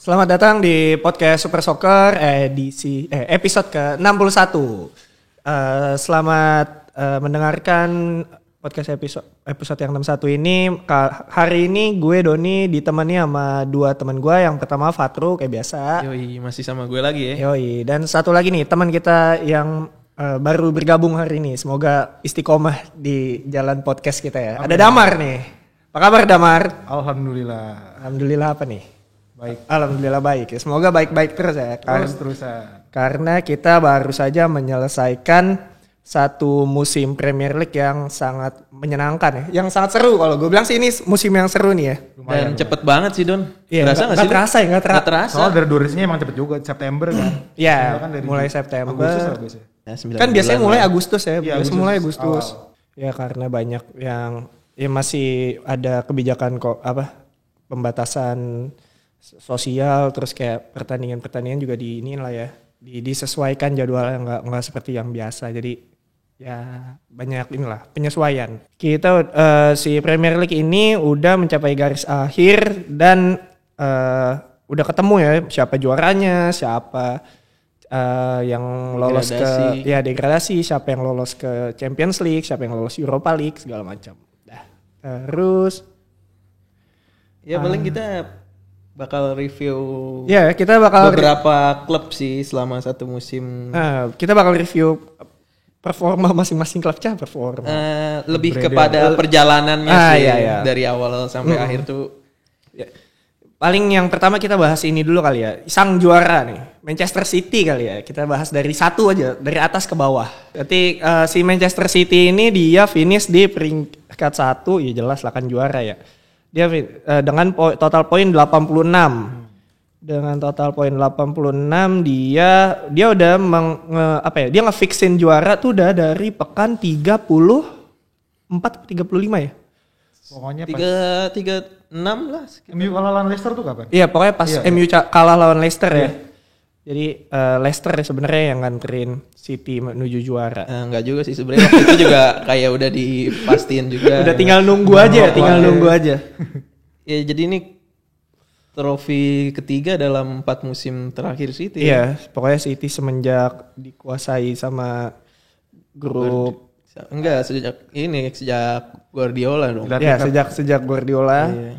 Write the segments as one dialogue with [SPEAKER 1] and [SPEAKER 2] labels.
[SPEAKER 1] Selamat datang di podcast Super Soccer episode ke-61. Selamat mendengarkan podcast episode yang 61 ini. Hari ini gue Doni ditemani sama dua teman gue. Yang pertama Fatru kayak biasa.
[SPEAKER 2] Yoi, masih sama gue lagi ya.
[SPEAKER 1] Yoi, dan satu lagi nih teman kita yang baru bergabung hari ini. Semoga istiqomah di jalan podcast kita ya. Amin. Ada Damar nih. Apa kabar Damar?
[SPEAKER 3] Alhamdulillah.
[SPEAKER 1] Alhamdulillah apa nih?
[SPEAKER 3] Baik.
[SPEAKER 1] Alhamdulillah baik ya. Semoga baik-baik terus ya.
[SPEAKER 3] Terus-terusan.
[SPEAKER 1] Karena kita baru saja menyelesaikan satu musim Premier League yang sangat menyenangkan ya. Yang sangat seru kalau gue bilang sih ini musim yang seru nih ya.
[SPEAKER 2] Dan cepet banget sih Don.
[SPEAKER 1] Iya,
[SPEAKER 2] Terasa gak sih?
[SPEAKER 1] Gak terasa.
[SPEAKER 3] Soalnya dari durasinya emang cepet juga. September kan.
[SPEAKER 1] Iya,
[SPEAKER 3] kan
[SPEAKER 1] mulai September.
[SPEAKER 3] Agustus lah biasanya.
[SPEAKER 2] Ya,
[SPEAKER 1] Kan biasanya mulai Agustus ya.
[SPEAKER 3] Iya,
[SPEAKER 1] Biasanya mulai
[SPEAKER 3] Agustus
[SPEAKER 1] Agustus. Ya karena banyak yang ya masih ada kebijakan pembatasan sosial, terus kayak pertandingan juga disesuaikan jadwalnya nggak seperti yang biasa. Jadi ya banyak inilah penyesuaian. Kita si Premier League ini udah mencapai garis akhir dan udah ketemu ya siapa juaranya, siapa yang lolos degradasi, siapa yang lolos ke Champions League, siapa yang lolos Europa League, segala macam. Terus
[SPEAKER 2] ya paling kita bakal review
[SPEAKER 1] kita bakal
[SPEAKER 2] beberapa klub sih selama satu musim.
[SPEAKER 1] Kita bakal review performa masing-masing klub
[SPEAKER 2] lebih kepada perjalanannya sih dari awal sampai akhir tuh.
[SPEAKER 1] Ya. Paling yang pertama kita bahas ini dulu kali ya, sang juara nih, Manchester City kali ya. Kita bahas dari satu aja, dari atas ke bawah. Jadi si Manchester City ini dia finish di peringkat 1, ya jelas lah kan juara ya. Dia dengan total poin 86. Dengan total poin 86 dia udah dia ngefixin juara tuh udah dari pekan 34 35 ya.
[SPEAKER 3] Pokoknya
[SPEAKER 2] 36 lah.
[SPEAKER 3] MU kalah lawan Leicester tuh kapan?
[SPEAKER 1] Iya, pokoknya pas MU kalah lawan Leicester ya. Jadi Leicester sebenarnya yang nganterin City menuju juara.
[SPEAKER 2] Enggak juga sih sebenarnya, waktu itu juga kayak udah dipastiin juga.
[SPEAKER 1] Udah tinggal nunggu aja.
[SPEAKER 2] Ya jadi ini trofi ketiga dalam 4 musim terakhir City.
[SPEAKER 1] Iya, pokoknya City semenjak dikuasai sama grup
[SPEAKER 2] sejak Guardiola dong.
[SPEAKER 1] Ya, sejak Guardiola. Iya.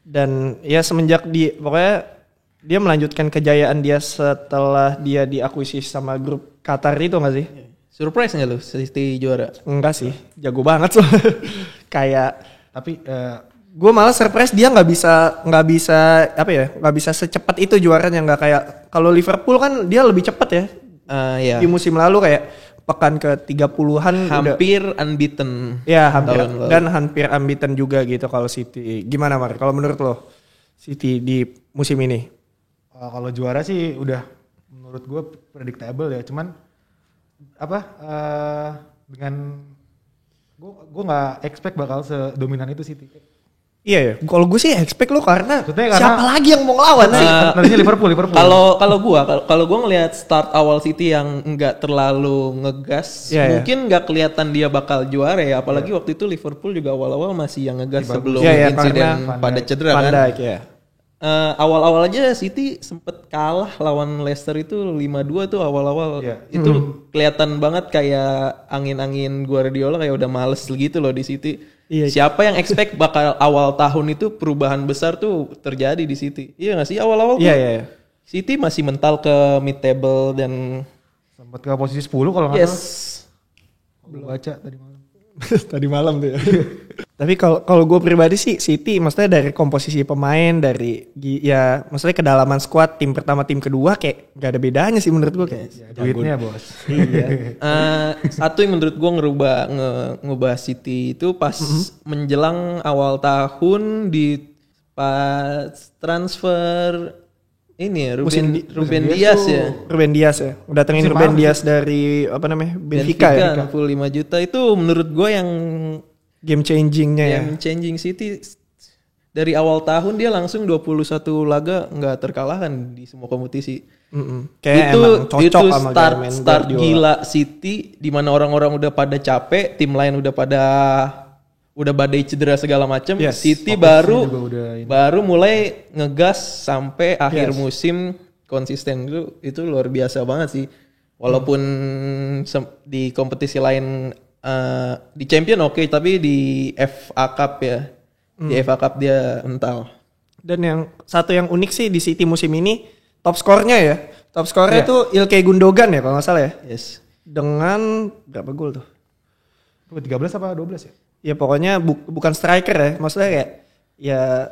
[SPEAKER 1] Dan ya semenjak pokoknya dia melanjutkan kejayaan dia setelah dia diakuisisi sama grup Qatar itu enggak sih?
[SPEAKER 2] Surprise enggak lu City juara?
[SPEAKER 1] Enggak sih, jago banget loh. Kayak
[SPEAKER 3] tapi
[SPEAKER 1] gue malah surprise dia nggak bisa secepat itu juaranya, nggak kayak kalau Liverpool kan dia lebih cepat ya. Di musim lalu kayak pekan ke 30-an
[SPEAKER 2] hampir unbeaten.
[SPEAKER 1] Ya, hampir unbeaten juga gitu kalau City. Gimana Mar? Kalau menurut lo City di musim ini?
[SPEAKER 3] Kalau juara sih udah menurut gue predictable ya. Cuman dengan gue nggak expect bakal sedominan itu City.
[SPEAKER 1] Iya ya, kalau gue sih expect lo karena siapa lagi yang mau ngelawan sih?
[SPEAKER 3] Nantinya Liverpool.
[SPEAKER 2] Kalau gue ngelihat start awal City yang nggak terlalu ngegas, mungkin nggak kelihatan dia bakal juara ya. Apalagi waktu itu Liverpool juga awal-awal masih yang ngegas sebelum insiden pada cedera kan. Awal-awal aja City sempet kalah lawan Leicester itu 5-2 tuh awal-awal. Itu kelihatan banget kayak angin-angin Guardiola kayak udah males gitu loh di City. Siapa yang expect bakal awal tahun itu perubahan besar tuh terjadi di City? Iya nggak sih awal-awal? Iya. City masih mental ke mid table dan
[SPEAKER 3] sempat ke posisi 10 kalau nggak salah. Belum baca tadi malam.
[SPEAKER 1] Tadi malam tuh ya. Tapi kalau gue pribadi sih City maksudnya dari komposisi pemain, maksudnya kedalaman skuad tim pertama tim kedua kayak gak ada bedanya sih menurut gue kayak.
[SPEAKER 3] Duitnya bos.
[SPEAKER 1] Iya.
[SPEAKER 2] Satu yang menurut gue ngubah City itu pas menjelang awal tahun di pas transfer ini ya Ruben Dias ya.
[SPEAKER 1] Ruben Dias ya. Datengin Ruben Dias dari Benfica ya.
[SPEAKER 2] 65 juta itu menurut gue yang
[SPEAKER 1] game changingnya
[SPEAKER 2] Game changing City. Dari awal tahun dia langsung 21 laga nggak terkalahkan di semua kompetisi.
[SPEAKER 1] Kayak
[SPEAKER 2] itu
[SPEAKER 1] sama
[SPEAKER 2] start gila City di mana orang-orang udah pada capek, tim lain udah pada udah badai cedera segala macam,
[SPEAKER 1] Yes.
[SPEAKER 2] City
[SPEAKER 3] Fokusnya
[SPEAKER 2] baru mulai ngegas sampai akhir musim konsisten. Itu luar biasa banget sih. Walaupun di kompetisi lain di Champion oke, tapi di FA Cup ya. Di FA Cup dia mental.
[SPEAKER 1] Dan yang satu yang unik sih di City musim ini top skornya ya. Top skornya tuh Ilkay Gundogan ya kalau nggak salah ya.
[SPEAKER 2] Yes.
[SPEAKER 1] Dengan berapa gol tuh?
[SPEAKER 3] 13 apa 12 ya?
[SPEAKER 1] Ya pokoknya bukan striker ya. Maksudnya kayak ya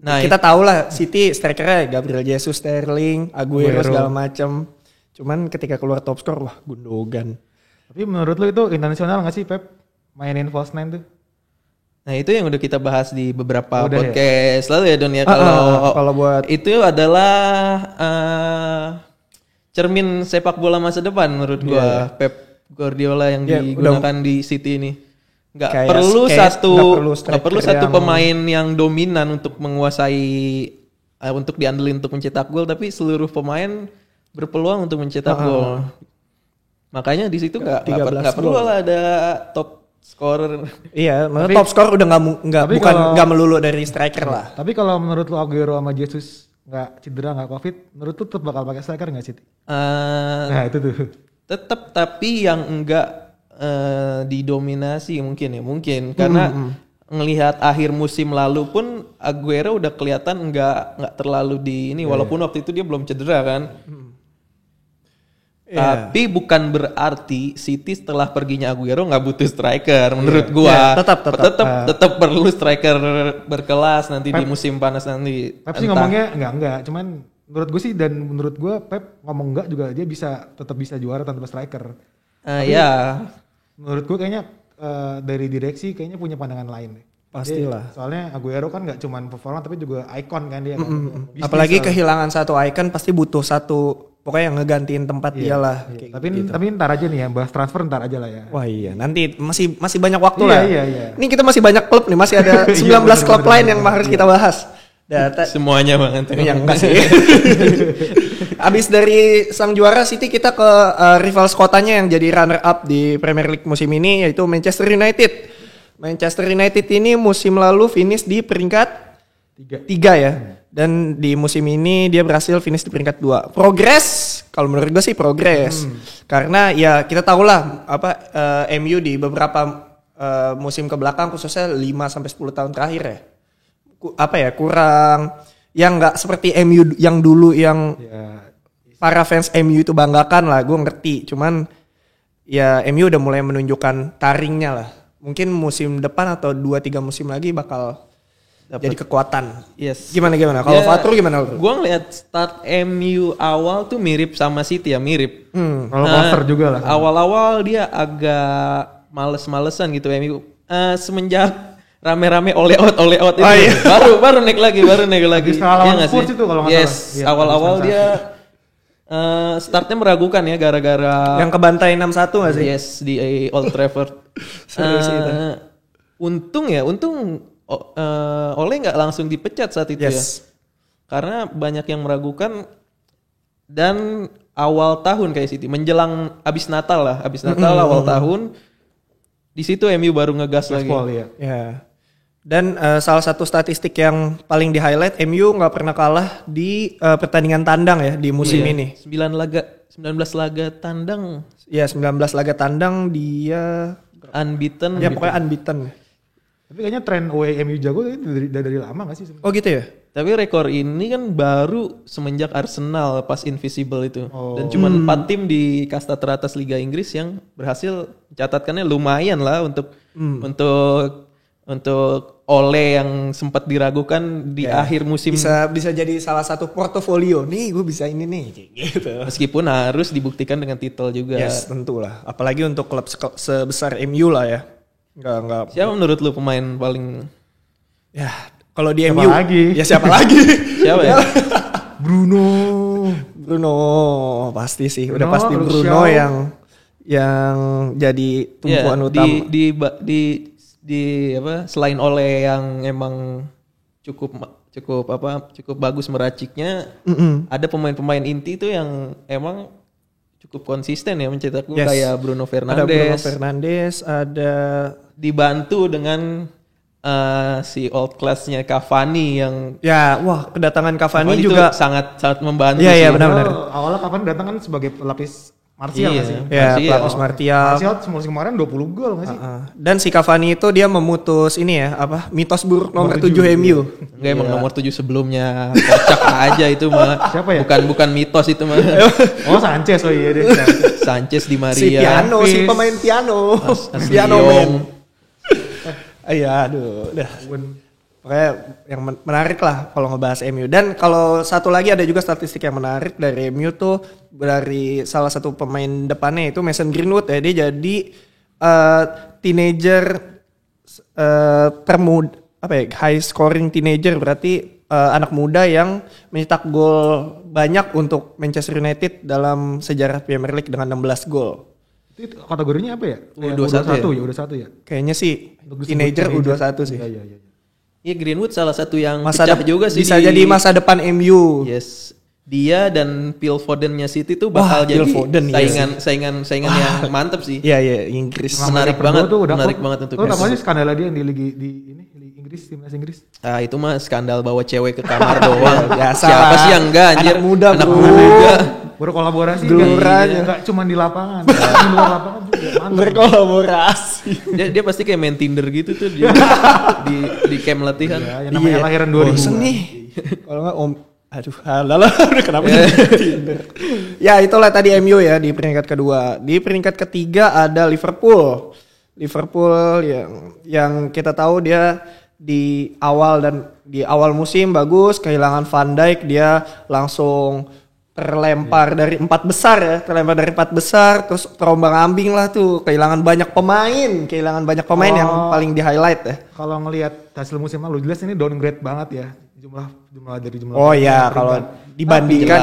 [SPEAKER 2] Nah,
[SPEAKER 1] kita tahu lah City strikernya Gabriel Jesus, Sterling, Aguero segala macam. Cuman ketika keluar top skor wah Gundogan.
[SPEAKER 3] Tapi menurut lu itu intensional nggak sih Pep mainin false nine tuh?
[SPEAKER 2] Nah itu yang udah kita bahas di beberapa podcast lalu ya Don ya. Kalau
[SPEAKER 1] buat
[SPEAKER 2] itu adalah cermin sepak bola masa depan menurut gua. Pep Guardiola yang digunakan di City ini. Nggak perlu satu pemain yang dominan untuk menguasai untuk diandelin untuk mencetak gol, tapi seluruh pemain berpeluang untuk mencetak gol. Makanya di situ nggak perlu lah ada top scorer.
[SPEAKER 1] Iya, maksudnya top scorer udah nggak melulu dari striker lah.
[SPEAKER 3] Tapi kalau menurut lu Aguero sama Jesus nggak cedera nggak covid, menurut lu tetap bakal pakai striker nggak City? Nah itu tuh.
[SPEAKER 2] Tetap, tapi yang enggak didominasi mungkin karena ngelihat akhir musim lalu pun Aguero udah kelihatan nggak terlalu di ini walaupun waktu itu dia belum cedera kan. Tapi bukan berarti City setelah perginya Aguero nggak butuh striker menurut gua. Tetap perlu striker berkelas nanti di musim panas nanti.
[SPEAKER 3] Pep sih ngomongnya enggak, cuman menurut gue sih dan menurut gue Pep ngomong enggak juga dia tetap bisa juara tanpa striker. Menurut gue kayaknya dari direksi kayaknya punya pandangan lain deh.
[SPEAKER 1] Pastilah.
[SPEAKER 3] Soalnya Aguero kan nggak cuma performa tapi juga ikon kan dia. Kan?
[SPEAKER 1] Apalagi kehilangan satu ikon pasti butuh satu pokoknya yang ngegantiin tempat dia lah.
[SPEAKER 3] Iya. Tapi ntar aja nih ya bahas transfer ntar aja lah ya.
[SPEAKER 1] Wah iya nanti masih banyak waktu lah.
[SPEAKER 3] Iya.
[SPEAKER 1] Ini kita masih banyak klub nih masih ada 19 klub lain yang harus kita bahas.
[SPEAKER 2] Semuanya banget.
[SPEAKER 1] Yang enggak sih. Abis dari sang juara City kita ke rivals kotanya yang jadi runner up di Premier League musim ini yaitu Manchester United. Manchester United ini musim lalu finish di peringkat 3 ya. Dan di musim ini dia berhasil finish di peringkat 2. Progres, kalau menurut gue sih progres. Karena ya kita tahulah MU di beberapa musim ke belakang khususnya 5 sampai 10 tahun terakhir ya. Kurang yang enggak seperti MU yang dulu yang para fans MU itu banggakan lah, gue ngerti. Cuman ya MU udah mulai menunjukkan taringnya lah. Mungkin musim depan atau 2-3 musim lagi bakal jadi kekuatan.
[SPEAKER 2] Yes.
[SPEAKER 1] Gimana? Kalau Fatur gimana?
[SPEAKER 2] Gue ngeliat start MU awal tuh mirip sama City ya, mirip.
[SPEAKER 3] Kalau cover juga lah.
[SPEAKER 2] Awal-awal dia agak males-malesan gitu MU. Semenjak rame-rame all out itu. Iya. baru naik lagi.
[SPEAKER 3] Iya Spurs itu kalau nggak salah.
[SPEAKER 2] Awal-awal dia startnya meragukan ya gara-gara
[SPEAKER 1] yang kebantai 6-1 nggak sih?
[SPEAKER 2] Yes, di Old Trafford. Untung Ole nggak langsung dipecat saat itu ya. Karena banyak yang meragukan dan awal tahun kayak City menjelang abis Natal awal tahun di situ MU baru ngegas lagi.
[SPEAKER 1] Ya. Dan salah satu statistik yang paling di highlight MU nggak pernah kalah di pertandingan tandang ya di musim ini.
[SPEAKER 2] 19 laga tandang.
[SPEAKER 1] Ya 19 laga tandang dia
[SPEAKER 2] unbeaten.
[SPEAKER 1] Ya pokoknya unbeaten.
[SPEAKER 3] Tapi kayaknya tren away MU jago dari lama gak sih sebenernya?
[SPEAKER 1] Oh gitu ya?
[SPEAKER 2] Tapi rekor ini kan baru semenjak Arsenal pas Invisible itu. Dan cuma 4 tim di kasta teratas Liga Inggris yang berhasil mencatatkannya lumayan lah untuk Ole yang sempat diragukan di akhir musim.
[SPEAKER 1] Bisa jadi salah satu portofolio. Nih gue bisa ini nih gitu.
[SPEAKER 2] Meskipun harus dibuktikan dengan titel juga.
[SPEAKER 1] Yes, tentulah. Apalagi untuk klub sebesar MU lah ya. Enggak.
[SPEAKER 2] Siapa menurut lu pemain paling
[SPEAKER 1] ya kalau di MU lagi? Ya siapa lagi?
[SPEAKER 2] Siapa ya?
[SPEAKER 1] Bruno pasti sih. Udah pasti Bruno yang jadi tumpuan utama.
[SPEAKER 2] Di selain Ole yang emang cukup bagus meraciknya, ada pemain-pemain inti tuh yang emang cukup konsisten ya mencetak gol kayak Bruno Fernandes.
[SPEAKER 1] Ada Bruno Fernandes, ada
[SPEAKER 2] dibantu dengan si old class-nya Cavani yang
[SPEAKER 1] kedatangan Cavani juga
[SPEAKER 2] sangat membantu.
[SPEAKER 1] Iya benar-benar.
[SPEAKER 3] Awalnya Cavani datang kan sebagai pelapis Martial nggak sih?
[SPEAKER 1] Iya, pelapis Martial.
[SPEAKER 3] Martial musim kemarin 20 gol nggak sih?
[SPEAKER 1] Dan si Cavani itu dia memutus ini ya, mitos buruk nomor 7 MU.
[SPEAKER 2] Enggak, emang nomor 7 sebelumnya kocak aja itu mah.
[SPEAKER 3] Siapa ya?
[SPEAKER 2] Bukan mitos itu mah.
[SPEAKER 3] Sanchez, oh iya deh.
[SPEAKER 2] Sanchez Di Maria.
[SPEAKER 1] Si pemain piano. Piano man. Iya, aduh, udah. Pokoknya yang menarik lah kalau ngebahas MU. Dan kalau satu lagi ada juga statistik yang menarik dari MU tuh dari salah satu pemain depannya itu Mason Greenwood ya. Dia jadi teenager high scoring teenager, berarti anak muda yang mencetak gol banyak untuk Manchester United dalam sejarah Premier League dengan 16 gol.
[SPEAKER 3] Itu kategorinya apa ya?
[SPEAKER 2] U21
[SPEAKER 3] ya?
[SPEAKER 1] Kayaknya sih teenager U21 sih.
[SPEAKER 3] Iya.
[SPEAKER 2] Iya, Greenwood salah satu yang pecah juga sih.
[SPEAKER 1] Bisa jadi masa depan MU.
[SPEAKER 2] Yes. Dia dan Phil Foden-nya City tuh bakal jadi saingan yang mantep sih.
[SPEAKER 1] Iya, Inggris.
[SPEAKER 2] Menarik banget untuk
[SPEAKER 3] Messi. Namanya skandal dia yang di Inggris, timnas Inggris.
[SPEAKER 2] Itu mah skandal bawa cewek ke kamar doang.
[SPEAKER 1] Siapa
[SPEAKER 2] sih yang enggak anjir?
[SPEAKER 1] Anak muda.
[SPEAKER 3] Berkolaborasi enggak cuma di lapangan, di luar lapangan juga.
[SPEAKER 1] Berkolaborasi.
[SPEAKER 2] Dia pasti kayak main Tinder gitu tuh di camp latihan.
[SPEAKER 3] Iya, yang namanya lahiran 2000.
[SPEAKER 1] Bosen nih. Kalau enggak udah kenapa Tinder. Ya, itulah tadi MU ya di peringkat kedua. Di peringkat ketiga ada Liverpool yang kita tahu dia di awal musim bagus, kehilangan Van Dijk, dia langsung terlempar dari 4 besar, terus terombang-ambing lah tuh, kehilangan banyak pemain yang paling di highlight ya.
[SPEAKER 3] Kalau ngelihat hasil musim lalu jelas ini downgrade banget ya, jumlah
[SPEAKER 1] kalau dibandingkan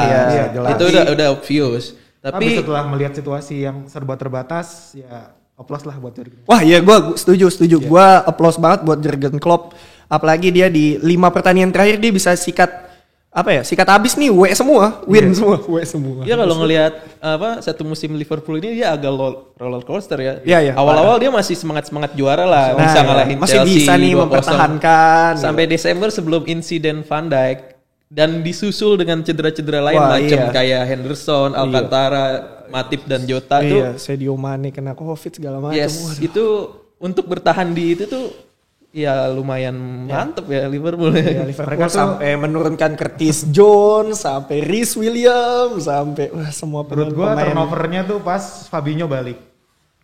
[SPEAKER 1] jelas.
[SPEAKER 2] Itu udah obvious.
[SPEAKER 3] Tapi setelah melihat situasi yang serba terbatas, ya applause lah buat Jurgen.
[SPEAKER 1] Wah iya, gue setuju. Yeah. Gue applause banget buat Jurgen Klopp. Apalagi dia di 5 pertandingan terakhir dia bisa sikat habis nih, W semua.
[SPEAKER 2] Iya, kalau ngelihat satu musim Liverpool ini dia agak roller coaster ya.
[SPEAKER 1] Iya.
[SPEAKER 2] Awal-awal dia masih semangat juara lah, bisa ngalahin
[SPEAKER 1] masih
[SPEAKER 2] Chelsea.
[SPEAKER 1] Masih bisa nih mempertahankan.
[SPEAKER 2] Sampai Desember sebelum insiden Van Dijk, dan disusul dengan cedera-cedera lain macam kayak Henderson, Alcantara, Matip dan Jota tuh.
[SPEAKER 1] Iya, Sadio Mane kena Covid segala macam.
[SPEAKER 2] Yes, itu untuk bertahan di itu tuh ya lumayan mantep ya Liverpool.
[SPEAKER 1] Ya, Liverpool sampai menurunkan Curtis Jones, sampai Reece Williams, sampai semua
[SPEAKER 3] pemain. Menurut gue turnovernya tuh pas Fabinho balik.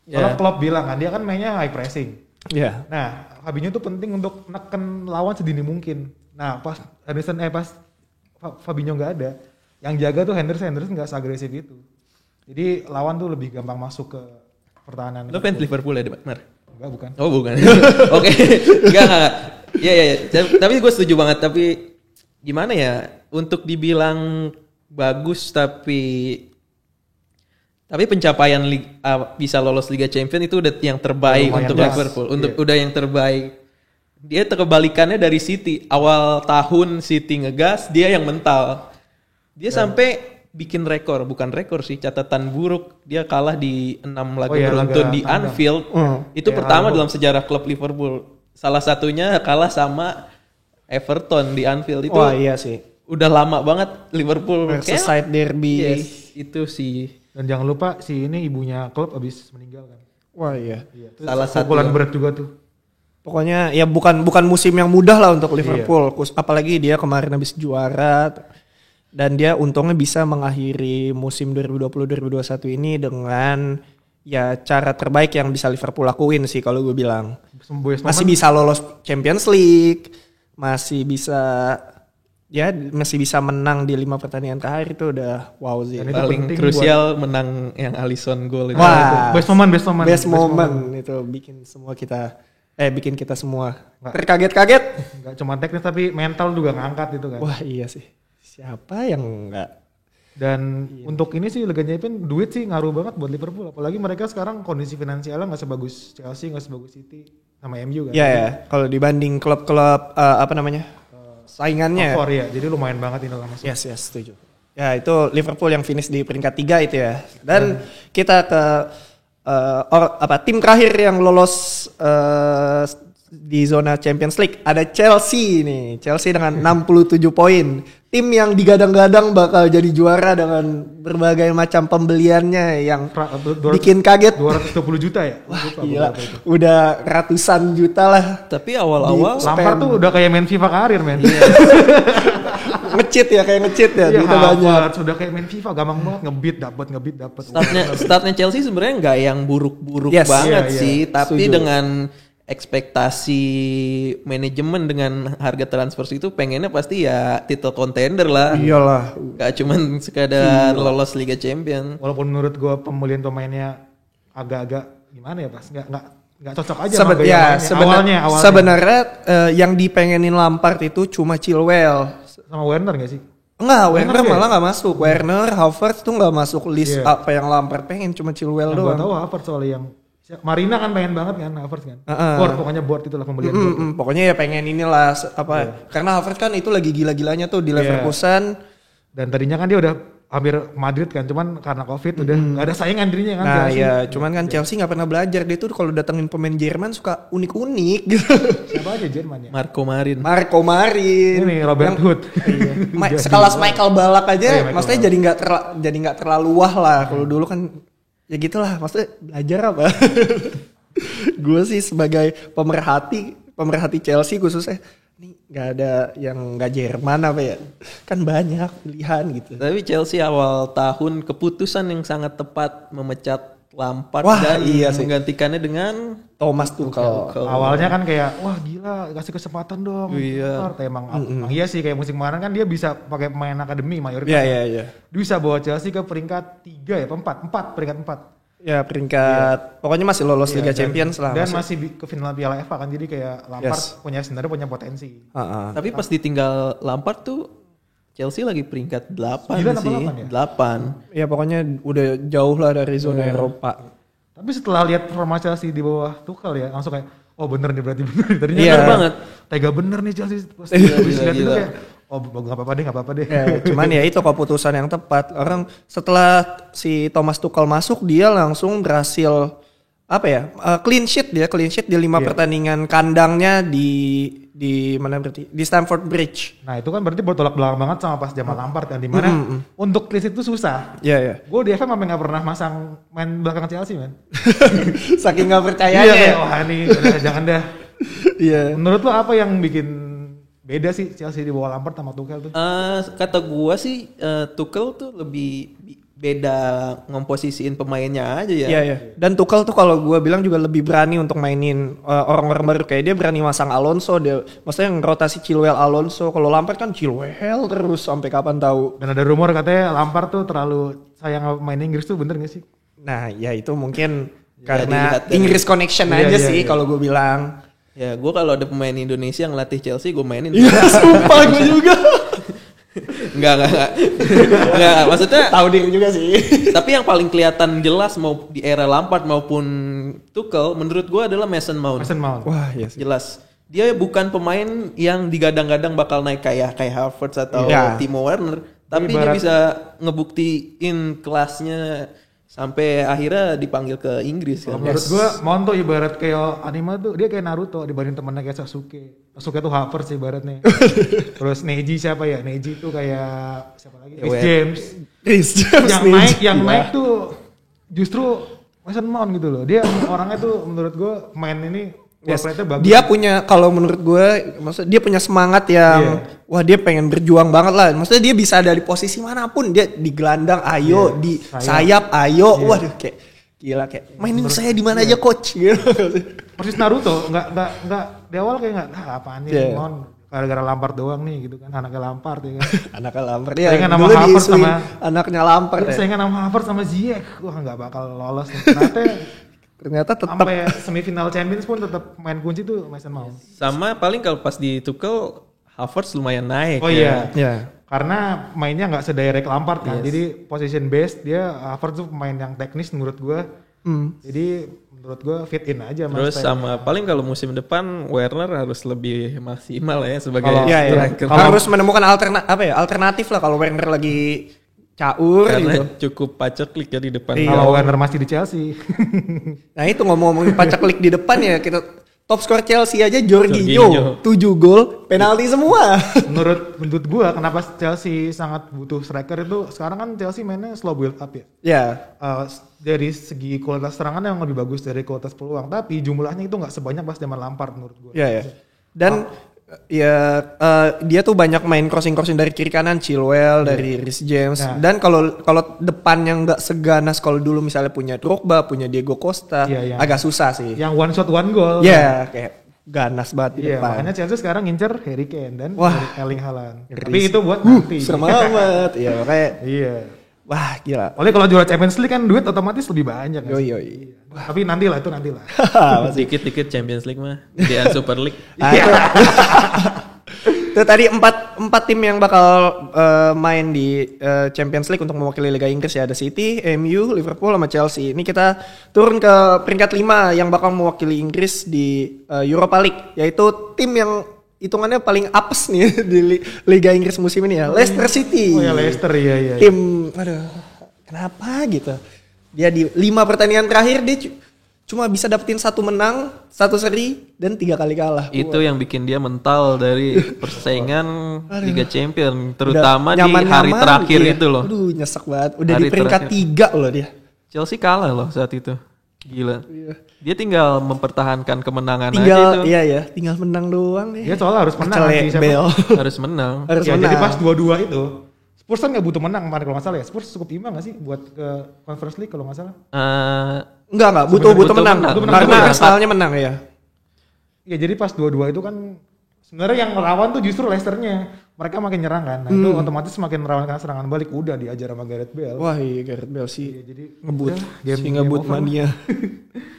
[SPEAKER 3] Kalau Klopp bilang kan dia kan mainnya high pressing.
[SPEAKER 1] Iya.
[SPEAKER 3] Nah, Fabinho tuh penting untuk neken lawan sedini mungkin. Nah, pas Fabinho nggak ada, yang jaga tuh Henderson nggak seagresif itu. Jadi lawan tuh lebih gampang masuk ke pertahanan.
[SPEAKER 2] Lo fans Liverpool ya, Mar?
[SPEAKER 3] Enggak, bukan.
[SPEAKER 2] Oh, bukan. Oke. Enggak. Iya. Tapi gue setuju banget. Tapi gimana ya? Untuk dibilang bagus tapi pencapaian bisa lolos Liga Champions itu udah yang terbaik untuk Liverpool. Udah yang terbaik. Dia kebalikannya dari City. Awal tahun City ngegas, dia yang mental. Dia sampai bikin bukan rekor sih, catatan buruk. Dia kalah di 6 laga beruntun di Anfield. Itu pertama dalam sejarah klub Liverpool. Salah satunya kalah sama Everton di Anfield itu.
[SPEAKER 1] Wah iya sih.
[SPEAKER 2] Udah lama banget Liverpool.
[SPEAKER 1] Merseyside derby.
[SPEAKER 2] Yes, itu sih.
[SPEAKER 3] Dan jangan lupa si ini ibunya klub abis meninggal kan.
[SPEAKER 1] Wah iya.
[SPEAKER 3] Salah satu pukulan berat juga tuh.
[SPEAKER 1] Pokoknya ya bukan musim yang mudah lah untuk Liverpool. Apalagi dia kemarin habis juara. Dan dia untungnya bisa mengakhiri musim 2020-2021 ini dengan ya cara terbaik yang bisa Liverpool lakuin sih kalau gue bilang. Masih bisa lolos Champions League, masih bisa menang di 5 pertandingan terakhir, itu udah wow sih.
[SPEAKER 2] Dan paling krusial menang yang Alisson gol itu.
[SPEAKER 1] Wah,
[SPEAKER 3] best moment
[SPEAKER 1] itu bikin kita semua terkaget-kaget.
[SPEAKER 3] Enggak cuma teknis tapi mental juga ngangkat itu kan.
[SPEAKER 1] Wah iya sih. Siapa yang enggak?
[SPEAKER 3] Dan untuk ini sih Liga Champions duit sih ngaruh banget buat Liverpool. Apalagi mereka sekarang kondisi finansialnya nggak sebagus Chelsea, nggak sebagus City sama MU kan.
[SPEAKER 1] Iya. Kalau dibanding klub-klub saingannya.
[SPEAKER 3] Ya. Jadi lumayan banget ini lah masuk.
[SPEAKER 1] Yes, setuju. Ya itu Liverpool yang finish di peringkat 3 itu ya. Dan kita ke tim terakhir yang lolos di zona Champions League ada Chelsea nih. Chelsea dengan 67 poin. Tim yang digadang-gadang bakal jadi juara dengan berbagai macam pembeliannya yang bikin kaget.
[SPEAKER 3] 220 juta ya?
[SPEAKER 1] Wah gila, udah ratusan juta lah.
[SPEAKER 2] Tapi awal-awal
[SPEAKER 3] Lampard tuh udah kayak main FIFA karir men.
[SPEAKER 1] Ngecit ya, kayak ngecit ya.
[SPEAKER 3] Iya,
[SPEAKER 1] duitnya banyak.
[SPEAKER 3] Sudah kayak main FIFA, gampang banget ngebit dapat.
[SPEAKER 2] Startnya Chelsea sebenarnya nggak yang buruk-buruk banget sih, tapi dengan ekspektasi manajemen dengan harga transfer itu pengennya pasti ya title contender lah.
[SPEAKER 1] Iyalah.
[SPEAKER 2] Gak cuman sekadar lolos Liga Champions.
[SPEAKER 3] Walaupun menurut gue pembelian pemainnya agak-agak gimana ya pas nggak cocok aja
[SPEAKER 1] awalnya. Sebenarnya yang dipengenin Lampard itu cuma Chilwell
[SPEAKER 3] sama Werner nggak sih?
[SPEAKER 1] Enggak, Werner malah nggak masuk. Werner, Havertz tuh nggak masuk list apa yang Lampard pengen, cuma Chilwell doang.
[SPEAKER 3] Gue tahu Havertz soalnya yang Marina kan pengen banget kan Havertz kan. Pokoknya board itulah pembelian.
[SPEAKER 1] Pokoknya ya pengen inilah karena Havertz kan itu lagi gila-gilanya tuh di Leverkusen.
[SPEAKER 3] Dan tadinya kan dia udah hampir Madrid kan, cuman karena Covid udah gak ada saingan dirinya kan.
[SPEAKER 1] Nah iya, cuman kan Chelsea nggak pernah belajar. Dia tuh kalau datengin pemain Jerman suka unik-unik gitu.
[SPEAKER 3] Siapa aja Jerman ya?
[SPEAKER 2] Marco Marin.
[SPEAKER 3] Ini Robert Hood.
[SPEAKER 1] Sekelas Michael Ballack aja, maksudnya jadi nggak terlalu wah lah. Kalau dulu kan ya gitulah, maksudnya belajar apa? Gue sih sebagai pemerhati Chelsea khususnya, ini nggak ada yang nggak Jerman apa ya? Kan banyak pilihan gitu.
[SPEAKER 2] Tapi Chelsea awal tahun keputusan yang sangat tepat memecat Lampard menggantikannya dengan
[SPEAKER 1] Thomas Tuchel.
[SPEAKER 3] Awalnya kan kayak wah gila kasih kesempatan dong. Iya. Emang iya sih kayak musim kemarin kan dia bisa pakai pemain akademi mayoritas.
[SPEAKER 1] Iya.
[SPEAKER 3] Dia bisa bawa Chelsea ke peringkat 3 ya, peringkat 4.
[SPEAKER 1] Ya peringkat pokoknya masih lolos Liga Champions lah.
[SPEAKER 3] Dan masih ke final Piala FA kan, jadi kayak Lampard punya potensi.
[SPEAKER 2] Tapi pas ditinggal Lampard tuh Chelsea lagi peringkat 8 sih. 8.
[SPEAKER 1] Ya pokoknya udah jauh lah dari zona Eropa.
[SPEAKER 3] Tapi setelah lihat performa Chelsea di bawah Tuchel ya, langsung kayak oh bener nih berarti bener. Tadinya
[SPEAKER 2] bener banget.
[SPEAKER 3] Tega bener nih Chelsea. Pas lihat itu kayak oh gak apa-apa deh.
[SPEAKER 1] Ya, cuman ya itu keputusan yang tepat. Orang setelah si Thomas Tuchel masuk dia langsung berhasil clean sheet di 5 pertandingan kandangnya di mana berarti di Stamford Bridge.
[SPEAKER 3] Nah itu kan berarti bertolak belakang banget sama pas zaman Lampard kan, dimana untuk clean sheet itu susah.
[SPEAKER 1] Iya.
[SPEAKER 3] Gue di FM sampai nggak pernah masang main belakang Chelsea man.
[SPEAKER 1] Saking nggak percayanya.
[SPEAKER 3] Wah ini jangan dah. Iya. Menurut lo apa yang bikin beda sih Chelsea di bawah Lampard sama Tuchel tuh?
[SPEAKER 2] Kata gue sih Tuchel tuh lebih beda ngomposisiin pemainnya aja ya.
[SPEAKER 1] Iya. Dan Tuchel tuh kalau gue bilang juga lebih berani untuk mainin orang-orang baru, kayak dia berani masang Alonso, dia maksudnya ngerotasi Chilwell Alonso. Kalau Lampard kan Chilwell terus sampai kapan tahu.
[SPEAKER 3] Dan ada rumor katanya Lampard tuh terlalu sayang main Inggris tuh, bener gak sih?
[SPEAKER 1] Nah, ya itu mungkin karena Inggris connection aja sih kalau gue bilang.
[SPEAKER 2] Ya, gue kalau ada pemain Indonesia yang latih Chelsea gue mainin.
[SPEAKER 1] Iya, sumpah gue juga.
[SPEAKER 2] Enggak. Maksudnya
[SPEAKER 1] tahu diri juga sih.
[SPEAKER 2] Tapi yang paling kelihatan jelas mau di era Lampard maupun Tuchel menurut gue adalah Mason Mount.
[SPEAKER 1] Wah, iya sih.
[SPEAKER 2] Jelas. Dia bukan pemain yang digadang-gadang bakal naik kayak Havertz atau Timo Werner, tapi dia bisa ngebuktiin kelasnya sampai akhirnya dipanggil ke Inggris kan.
[SPEAKER 3] Menurut gue Mount tuh ibarat kayak anime tuh, dia kayak Naruto dibanding temennya kayak Sasuke. Sasuke tuh Havertz ibaratnya. Terus Neji siapa ya? Neji tuh kayak siapa lagi? Rhys James. Yang naik tuh justru Mason Mount gitu loh. Dia orangnya tuh menurut gue main ini bagus.
[SPEAKER 1] Dia punya, kalau menurut gue, maksudnya dia punya semangat yang wah dia pengen berjuang banget lah. Maksudnya dia bisa dari posisi manapun, dia di gelandang ayo, di sayap ayo, waduh kayak gila kayak mainin saya di mana aja coach gitu.
[SPEAKER 3] Persis Naruto, nggak di awal kayak nggak apaan nih gara-gara Lampard doang nih gitu kan, anaknya Lampard ya kan.
[SPEAKER 1] Anaknya Lampard ya.
[SPEAKER 3] Saingan nama Havertz sama
[SPEAKER 1] anaknya Lampard.
[SPEAKER 3] Saingan nama Havertz sama Ziyech, wah nggak bakal lolos nih.
[SPEAKER 1] Ternyata tetap
[SPEAKER 3] sampai semifinal Champions pun tetap main kunci tuh Mason Mount.
[SPEAKER 2] Sama paling kalau pas di Tuchel Havertz lumayan naik.
[SPEAKER 3] Oh iya. Karena mainnya nggak sedirect Lampard kan. Jadi position based dia Havertz tuh pemain yang teknis menurut gue. Jadi menurut gue fit in aja.
[SPEAKER 2] Terus sama paling kalau musim depan Werner harus lebih maksimal ya sebagai
[SPEAKER 1] striker. Harus menemukan alternatif lah kalau Werner lagi caur
[SPEAKER 2] karena
[SPEAKER 1] gitu.
[SPEAKER 2] Cukup paceklik ya di depan.
[SPEAKER 3] Kalau Werner masih di Chelsea.
[SPEAKER 1] Nah itu ngomong-ngomongin paceklik di depan ya, kita top skor Chelsea aja Jorginho 7 gol, penalti semua.
[SPEAKER 3] menurut gua kenapa Chelsea sangat butuh striker itu sekarang kan Chelsea mainnya slow build up ya.
[SPEAKER 1] Ya.
[SPEAKER 3] Dari segi kualitas serangan yang lebih bagus dari kualitas peluang, tapi jumlahnya itu nggak sebanyak pas zaman Lampard menurut gua.
[SPEAKER 1] Ya. Dan dia tuh banyak main crossing dari kiri kanan, Chilwell dari Reece James. Dan kalau depan yang nggak seganas kalau dulu misalnya punya Drogba, punya Diego Costa, agak susah sih.
[SPEAKER 3] Yang one shot one goal.
[SPEAKER 1] Iya, kayak ganas banget di depan.
[SPEAKER 3] Makanya Chelsea sekarang ngincer Harry Kane dan Erling Haaland. Tapi itu buat nanti.
[SPEAKER 1] Serem banget. Iya, makanya.
[SPEAKER 3] Iya.
[SPEAKER 1] Wah, gila.
[SPEAKER 3] Oleh kalau juara Champions League kan duit otomatis lebih banyak.
[SPEAKER 1] Yoi.
[SPEAKER 3] Tapi nantilah.
[SPEAKER 2] Dikit-dikit Champions League mah. Di Super League.
[SPEAKER 1] Itu tadi empat tim yang bakal main di Champions League untuk mewakili Liga Inggris ya. Ada City, MU, Liverpool sama Chelsea. Ini kita turun ke peringkat 5 yang bakal mewakili Inggris di Europa League, yaitu tim yang hitungannya paling apes nih di Liga Inggris musim ini ya. Leicester City.
[SPEAKER 3] Oh ya Leicester iya.
[SPEAKER 1] Tim kenapa gitu. Dia di 5 pertandingan terakhir dia cuma bisa dapetin 1 menang, 1 seri dan 3 kali kalah.
[SPEAKER 2] Itu yang bikin dia mental dari persaingan Liga Champions, terutama di hari terakhir itu loh.
[SPEAKER 1] Aduh, nyesek banget. Udah hari di peringkat 3 loh dia.
[SPEAKER 2] Chelsea kalah loh saat itu. Gila. Dia tinggal mempertahankan kemenangan aja itu.
[SPEAKER 1] Iya, tinggal menang doang nih.
[SPEAKER 3] Dia soalnya harus menang
[SPEAKER 2] Harus menang.
[SPEAKER 3] Jadi pas 2-2 itu Spurs kan gak butuh menang kemarin kalau gak salah ya. Spurs cukup imbang gak sih buat ke Conference League kalau gak salah?
[SPEAKER 1] Enggak, butuh menang. Karena Arsenalnya menang ya.
[SPEAKER 3] Ya jadi pas 2-2 itu kan sebenarnya yang melawan tuh justru Leicester-nya. Mereka makin nyerang kan. Nah itu otomatis makin merawan karena serangan balik udah diajar sama Gareth Bale.
[SPEAKER 1] Wah iya Gareth Bale sih.
[SPEAKER 3] Ya, jadi
[SPEAKER 1] ngebut mania.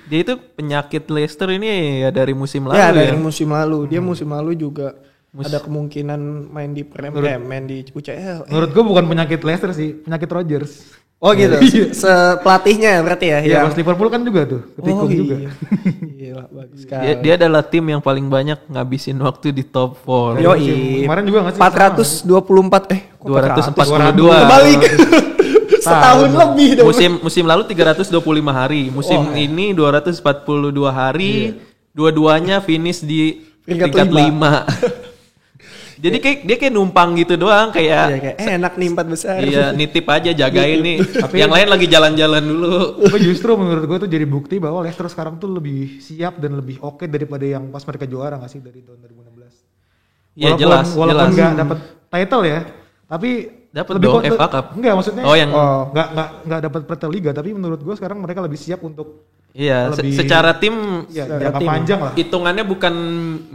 [SPEAKER 2] Dia itu penyakit Leicester ini ya dari musim lalu
[SPEAKER 1] ya. Dari musim lalu. Dia musim lalu juga ada kemungkinan main di Premier, main di UCL.
[SPEAKER 3] Menurut gue bukan penyakit Leicester sih, penyakit Rodgers.
[SPEAKER 1] Oh gitu, pelatihnya berarti ya?
[SPEAKER 3] Iya, pas Liverpool kan juga tuh, ketikung juga.
[SPEAKER 1] Gila, bagus sekali.
[SPEAKER 2] Dia adalah tim yang paling banyak ngabisin waktu di top 4.
[SPEAKER 3] Yoi. Kemarin juga nggak sih?
[SPEAKER 2] 242.
[SPEAKER 1] Kebalik. Setahun lebih dong.
[SPEAKER 2] Musim lalu 325 hari, musim ini 242 hari. Dua-duanya finish di peringkat 5. Jadi dia kayak numpang gitu doang kayak
[SPEAKER 1] enak nih 4 besar.
[SPEAKER 2] Iya, nitip aja jagain nih. Tapi yang lain lagi jalan-jalan dulu.
[SPEAKER 3] Tapi justru menurut gue tuh jadi bukti bahwa Leicester sekarang tuh lebih siap dan lebih oke daripada yang pas mereka juara nggak sih dari tahun 2016.
[SPEAKER 2] Iya jelas.
[SPEAKER 3] Walaupun nggak dapat title ya, tapi
[SPEAKER 2] dapat dong FA Cup.
[SPEAKER 3] Enggak maksudnya.
[SPEAKER 2] Yang
[SPEAKER 3] nggak dapat Premier Liga, tapi menurut gue sekarang mereka lebih siap untuk.
[SPEAKER 2] Iya, secara tim
[SPEAKER 3] jangka panjang lah.
[SPEAKER 2] Hitungannya bukan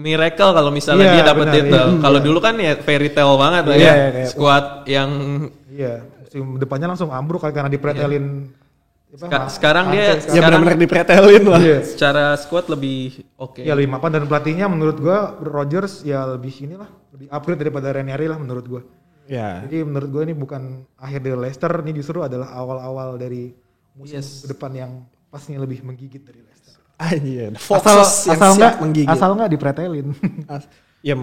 [SPEAKER 2] miracle kalau misalnya dia dapat title. Kalau dulu kan ya fairy tale banget lah ya. Squad yang
[SPEAKER 3] musim depannya langsung ambruk karena dipretelin.
[SPEAKER 2] Sekarang dia
[SPEAKER 1] benar-benar dipretelin lah.
[SPEAKER 2] Secara squad lebih oke.
[SPEAKER 3] Ya lebih mapan dan pelatihnya menurut gua Rodgers ya lebih lebih upgrade daripada Ranieri lah menurut gua.
[SPEAKER 1] Ya.
[SPEAKER 3] Jadi menurut gua ini bukan akhir dari Leicester, ini justru adalah awal-awal dari musim depan yang pastinya lebih menggigit dari Leicester.
[SPEAKER 1] Iya, asal nggak dipretelin.
[SPEAKER 2] Ya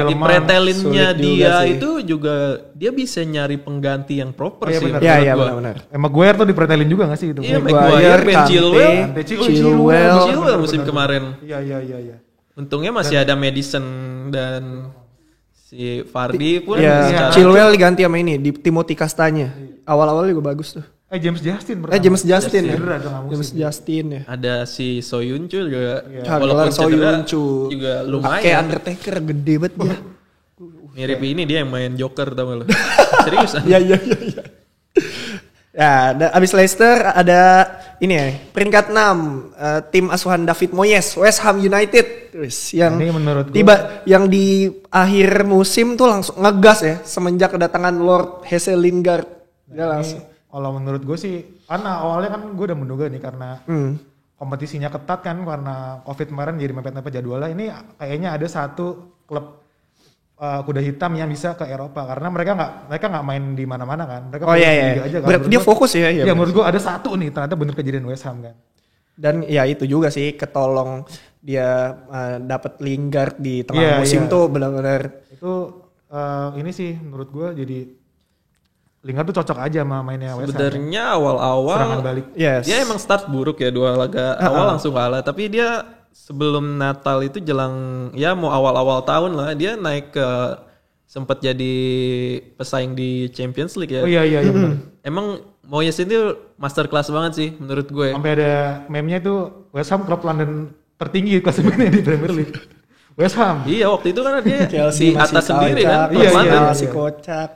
[SPEAKER 2] di pretelinnya dia itu juga dia bisa nyari pengganti yang proper sih.
[SPEAKER 1] Iya benar.
[SPEAKER 3] Maguire tuh dipretelin juga nggak sih itu?
[SPEAKER 2] Iya Maguire, Ben Chilwell musim kemarin.
[SPEAKER 3] Iya.
[SPEAKER 2] Untungnya masih ada Madison dan si Vardy pun.
[SPEAKER 1] Iya. Chilwell diganti sama ini di Timothy Castagna. Awal-awal juga bagus tuh.
[SPEAKER 3] James Justin ya.
[SPEAKER 2] Ada si Soyuncu juga.
[SPEAKER 1] Walaupun
[SPEAKER 2] Soyuncu juga lumayan.
[SPEAKER 1] Kayak Undertaker gede banget dia.
[SPEAKER 2] Mirip ini dia yang main Joker tau gak lo? Serius?
[SPEAKER 1] Iya. Ya, abis Leicester ada ini ya, peringkat 6 tim asuhan David Moyes, West Ham United. Yang yang di akhir musim tuh langsung ngegas ya semenjak kedatangan Lord Jesse Lingard. Dia langsung.
[SPEAKER 3] Kalau menurut gue sih, karena awalnya kan gue udah menduga nih karena kompetisinya ketat kan karena COVID kemarin jadi mepet-mepet jadwalnya. Ini kayaknya ada satu klub kuda hitam yang bisa ke Eropa karena mereka nggak main di mana-mana kan. Mereka
[SPEAKER 1] aja kan. Berarti dia fokus ya.
[SPEAKER 3] Ya menurut gue ada satu nih ternyata bener kejadian West Ham kan.
[SPEAKER 1] Dan ya itu juga sih ketolong dia dapat Lingard di tengah musim tuh benar-benar.
[SPEAKER 3] Itu ini sih menurut gue jadi Lingard tuh cocok aja sama mainnya West Ham.
[SPEAKER 2] Sebenarnya awal-awal
[SPEAKER 3] serangan balik.
[SPEAKER 2] Dia emang start buruk ya 2 laga awal langsung kalah, tapi dia sebelum Natal itu jelang ya mau awal-awal tahun lah dia naik ke sempat jadi pesaing di Champions League ya.
[SPEAKER 3] Oh iya benar.
[SPEAKER 2] Emang Moyes itu masterclass banget sih menurut gue.
[SPEAKER 3] Sampai ada meme-nya itu West Ham klub London tertinggi klasemennya di Premier League. West Ham.
[SPEAKER 2] Iya waktu itu kan dia
[SPEAKER 1] Chelsea
[SPEAKER 2] di atas sendiri kan.
[SPEAKER 1] Iya, masih kocak.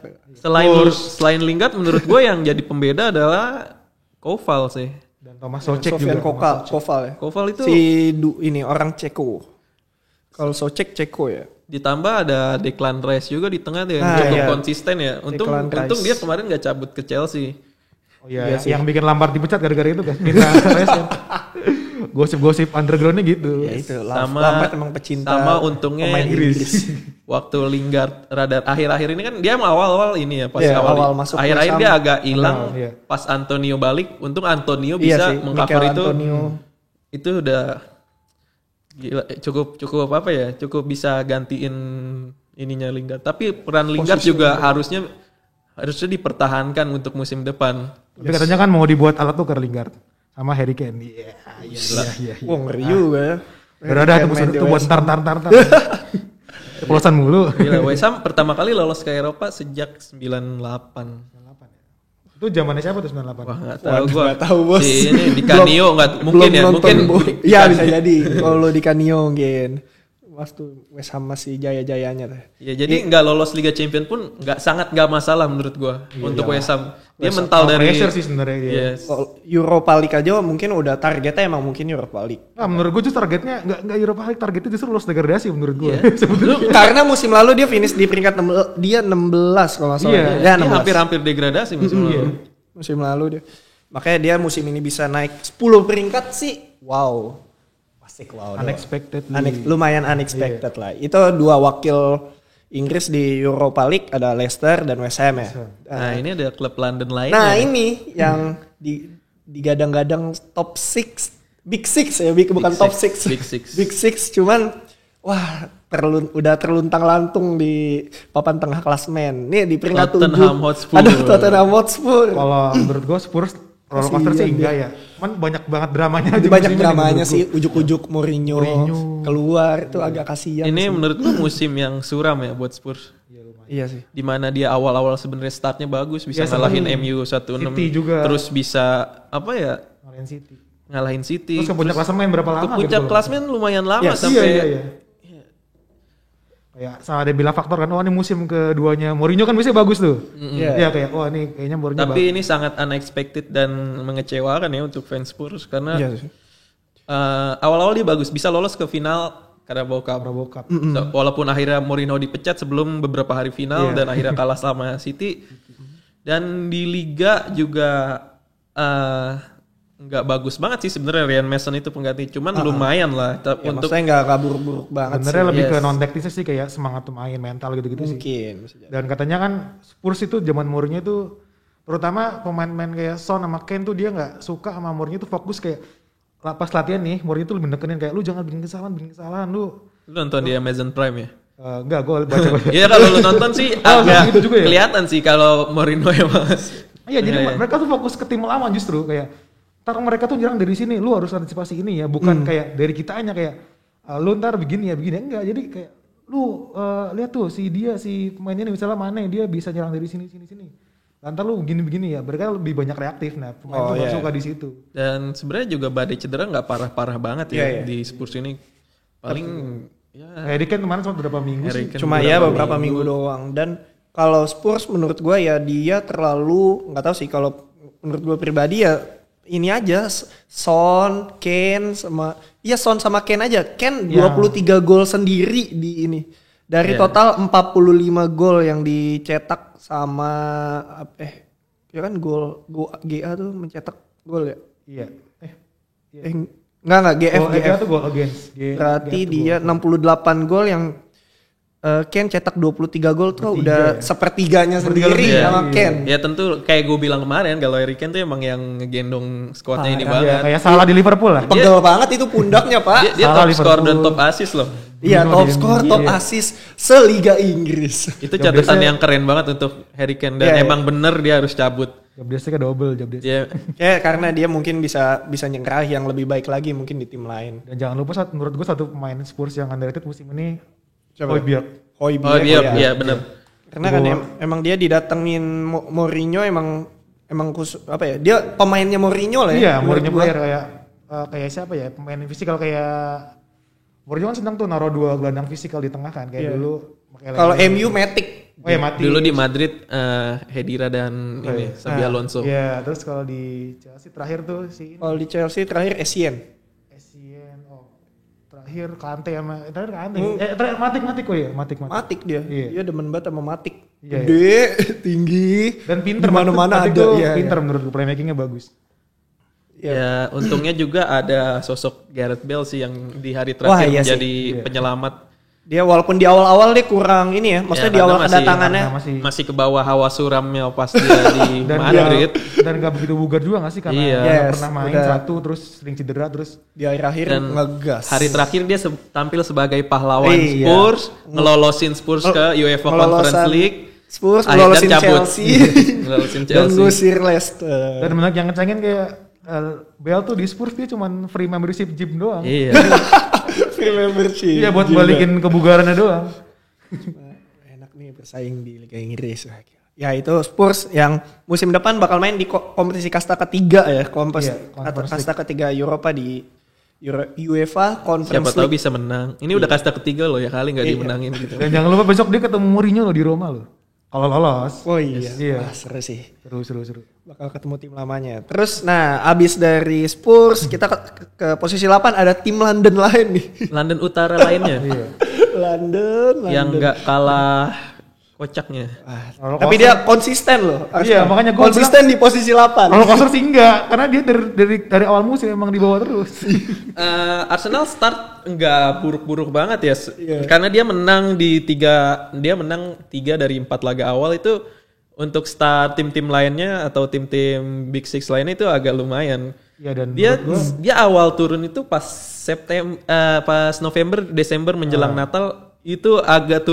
[SPEAKER 2] Selain Lingard menurut gue yang jadi pembeda adalah Koval sih.
[SPEAKER 3] Dan Thomas Soucek
[SPEAKER 1] Sofian
[SPEAKER 3] juga.
[SPEAKER 1] Koval ya.
[SPEAKER 2] Koval itu
[SPEAKER 1] ini orang Ceko. Kalau Soucek Ceko ya.
[SPEAKER 2] Ditambah ada Declan Rice juga di tengah dia yang cukup konsisten ya. Untung dia kemarin gak cabut ke Chelsea.
[SPEAKER 3] Oh iya yang bikin Lampard dipecat gara-gara itu kan. Minta Rice kan. Gosip-gosip undergroundnya gitu.
[SPEAKER 1] Ya itu Lampard emang pecinta
[SPEAKER 2] sama untungnya
[SPEAKER 1] pemain Inggris.
[SPEAKER 2] Waktu Lingard rada akhir-akhir ini kan dia awal-awal ini ya pas
[SPEAKER 1] awal masuk
[SPEAKER 2] akhir-akhir dia agak hilang pas Antonio balik. Untung Antonio bisa mengcover itu. Itu udah gila, cukup apa ya? Cukup bisa gantiin ininya Lingard. Tapi peran Lingard juga harusnya dipertahankan untuk musim depan.
[SPEAKER 3] Tapi katanya kan mau dibuat alat tuker Lingard sama Harry Kane. Iya.
[SPEAKER 1] Wah ngeri juga ya.
[SPEAKER 3] Berada itu buat tar. Ceplosan mulu.
[SPEAKER 2] Gila, West Ham pertama kali lolos ke Eropa sejak 98.
[SPEAKER 3] Itu zamannya siapa tuh 98?
[SPEAKER 2] Wah, enggak tahu
[SPEAKER 1] Bos.
[SPEAKER 2] Ini di Canio enggak mungkin ya, mungkin.
[SPEAKER 1] Iya bisa jadi. Kalau di Canio mungkin. Waktu West Ham masih jaya-jayanya tuh.
[SPEAKER 2] Ya jadi enggak lolos Liga Champions pun sangat enggak masalah menurut gua untuk West Ham. Dia mental dari
[SPEAKER 3] pressure sih sebenarnya dia.
[SPEAKER 2] Yes.
[SPEAKER 1] Europa League aja mungkin udah targetnya emang mungkin Europa League.
[SPEAKER 3] Nah, menurut gue justru targetnya enggak Europa League, targetnya justru lolos degradasi menurut gue.
[SPEAKER 2] Yeah.
[SPEAKER 1] Karena musim lalu dia finish di peringkat 16 kalau nggak salah.
[SPEAKER 2] Dia hampir-hampir degradasi musim lalu.
[SPEAKER 1] Musim lalu dia. Makanya dia musim ini bisa naik 10 peringkat sih. Wow. Asik wow.
[SPEAKER 3] Unexpected.
[SPEAKER 1] Lumayan unexpected lah. Itu dua wakil Inggris di Europa League ada Leicester dan West Ham ya.
[SPEAKER 2] Nah, ini ada klub London lainnya.
[SPEAKER 1] Nah, ini yang digadang-gadang top 6, Big Six ya, bukan top 6. Big Six cuman wah, udah terluntang-lantung di papan tengah klasemen. Nih di peringkat 7. Tottenham Hotspur.
[SPEAKER 3] Kalau menurut gue Spurs roller coaster sih enggak ya. Cuman banyak banget dramanya aja.
[SPEAKER 1] Banyak dramanya sih, ujuk-ujuk Mourinho keluar itu agak kasihan.
[SPEAKER 2] Ini menurut gue musim yang suram ya buat Spurs.
[SPEAKER 1] Iya sih.
[SPEAKER 2] Dimana dia awal-awal sebenarnya startnya bagus, bisa ngalahin MU 1-6. Terus bisa apa ya? Ngalahin City.
[SPEAKER 3] Terus ke puncak klasemen berapa lama?
[SPEAKER 2] Ke puncak klasemen lumayan lama sampai
[SPEAKER 3] kayak sama ada bilang faktor kan, ini musim keduanya Mourinho kan biasanya bagus tuh. Iya kayak ini kayaknya Mourinho.
[SPEAKER 2] Tapi ini sangat unexpected dan mengecewakan ya untuk fans Spurs karena awal-awal dia bagus, bisa lolos ke final Carabao Cup. Walaupun akhirnya Mourinho dipecat sebelum beberapa hari final dan akhirnya kalah sama City. Dan di Liga juga nggak bagus banget sih sebenarnya Ryan Mason itu pengganti, cuman lumayan lah untuk
[SPEAKER 1] maksudnya nggak buruk-buruk banget.
[SPEAKER 3] Sebenarnya lebih ke non teknisnya sih kayak semangat pemain, mental gitu-gitu
[SPEAKER 1] mungkin,
[SPEAKER 3] sih. Dan katanya kan Spurs itu zaman Mourinho itu terutama pemain-pemain kayak Son sama Kane tuh dia nggak suka sama Mourinho tuh fokus kayak pas latihan nih Mourinho tuh lebih nekenin kayak lu jangan bikin kesalahan lu
[SPEAKER 2] nonton di Amazon Prime ya.
[SPEAKER 3] Enggak, gue baca.
[SPEAKER 2] Iya kalau lu nonton sih agak gitu juga ya? Kelihatan sih kalau Mourinho emang.
[SPEAKER 3] Iya jadi mereka tuh fokus ke tim lama justru kayak ntar mereka tuh nyerang dari sini, lu harus antisipasi ini ya, bukan kayak dari kitanya kayak lu ntar begini enggak, jadi kayak lu lihat tuh si pemainnya nih misalnya mana dia bisa nyerang dari sini, ntar lu begini ya, mereka lebih banyak reaktif, nah pemain tuh suka di situ.
[SPEAKER 2] Dan sebenarnya juga badai cedera nggak parah-parah banget ya di Spurs ini, paling
[SPEAKER 3] Harry Kane kemarin cuma beberapa minggu sih,
[SPEAKER 1] cuma beberapa minggu doang. Dan kalau Spurs menurut gue ya dia terlalu nggak tahu sih, kalau menurut gue pribadi ya ini aja Son, Kane sama Son sama Kane aja. Kane 23 gol sendiri di ini. Dari total 45 gol yang dicetak sama ya kan gol GA tuh mencetak gol ya?
[SPEAKER 3] Iya.
[SPEAKER 1] Enggak GF.
[SPEAKER 3] GA tuh gol against.
[SPEAKER 1] Berarti dia 68 gol yang Kane cetak 23 gol tuh udah sepertiganya sendiri sama Kane.
[SPEAKER 2] Ya tentu kayak gue bilang kemarin kalau Harry Kane tuh emang yang ngegendong skuadnya ini banget.
[SPEAKER 3] Kayak salah di Liverpool lah.
[SPEAKER 1] Pegel banget itu pundaknya Pak.
[SPEAKER 2] Dia top skor dan top assist loh.
[SPEAKER 1] Iya top skor, top assist se-Liga Inggris.
[SPEAKER 2] Itu catatan yang keren banget untuk Harry Kane dan emang bener dia harus cabut.
[SPEAKER 3] Job desk-nya double job desk.
[SPEAKER 1] Kayak karena dia mungkin bisa nyengkerah yang lebih baik lagi mungkin di tim lain.
[SPEAKER 3] Dan jangan lupa menurut gue satu pemain Spurs yang underrated musim ini
[SPEAKER 1] Højbjerg.
[SPEAKER 2] Iya benar.
[SPEAKER 1] Karena kan emang dia didatengin Mourinho emang apa ya? Dia pemainnya Mourinho lah ya.
[SPEAKER 3] Iya, Mourinho player kayak siapa ya? Pemain fisikal kayak Mourinho kan senang tuh naruh 2 gelandang fisikal di tengah kan kayak dulu.
[SPEAKER 1] Kalau MU Matic.
[SPEAKER 3] Matic.
[SPEAKER 2] Dulu di Madrid Hedira dan Xabi Alonso.
[SPEAKER 3] Iya, terus kalau di Chelsea terakhir tuh
[SPEAKER 1] Kalau di Chelsea terakhir Essien.
[SPEAKER 3] Terakhir Kante sama terakhir Matic
[SPEAKER 1] dia. Iya. Dia demen banget sama Matic. Gede, tinggi,
[SPEAKER 3] dan pinter
[SPEAKER 1] mana-mana ada.
[SPEAKER 3] Pinter menurut gue, playmakingnya bagus.
[SPEAKER 2] Ya, untungnya juga ada sosok Gareth Bale sih yang di hari terakhir menjadi penyelamat.
[SPEAKER 1] Dia walaupun di awal-awal dia kurang ini ya, maksudnya di awal kedatangannya
[SPEAKER 2] masih ke bawah hawa suramnya pas dia di Madrid.
[SPEAKER 3] Dan gak begitu bugar juga gak sih karena gak pernah main satu terus sering cedera terus
[SPEAKER 1] di akhir-akhir ngegas.
[SPEAKER 2] Hari terakhir dia tampil sebagai pahlawan Spurs, ngelolosin Spurs ke UEFA Conference League.
[SPEAKER 1] Spurs ngelolosin Chelsea. Dan ngusir
[SPEAKER 3] Dan
[SPEAKER 1] Leicester.
[SPEAKER 3] yang ngecengin kayak Bale tuh di Spurs dia cuman free membership gym doang.
[SPEAKER 2] Iya.
[SPEAKER 1] Free membership.
[SPEAKER 3] Iya buat balikin kebugarannya doang.
[SPEAKER 1] Enak nih bersaing di Liga Inggris. Ya itu Spurs yang musim depan bakal main di kompetisi kasta ketiga ya. Kasta ketiga Eropa di UEFA Conference League.
[SPEAKER 2] Siapa tahu bisa menang. Ini udah kasta ketiga loh ya kali nggak dimenangin gitu.
[SPEAKER 3] Dan jangan lupa besok dia ketemu Mourinho loh di Roma loh. Kalau lolos.
[SPEAKER 1] Oh iya. Seru sih.
[SPEAKER 3] Seru.
[SPEAKER 1] Bakal ketemu tim lamanya. Terus abis dari Spurs kita ke posisi 8 ada tim London lain nih.
[SPEAKER 2] London Utara lainnya.
[SPEAKER 1] London.
[SPEAKER 2] Yang nggak kalah kocaknya.
[SPEAKER 1] Tapi dia konsisten loh.
[SPEAKER 3] Iya, makanya gue
[SPEAKER 1] konsisten di posisi 8.
[SPEAKER 3] Kalau coaster sih enggak, karena dia dari awal musim emang di bawah terus.
[SPEAKER 2] Arsenal start enggak buruk-buruk banget ya. Karena dia menang dia menang 3 dari 4 laga awal itu untuk start tim-tim lainnya atau tim-tim Big Six lainnya itu agak lumayan.
[SPEAKER 3] Iya, dan
[SPEAKER 2] dia awal turun itu pas November, Desember menjelang Natal itu agak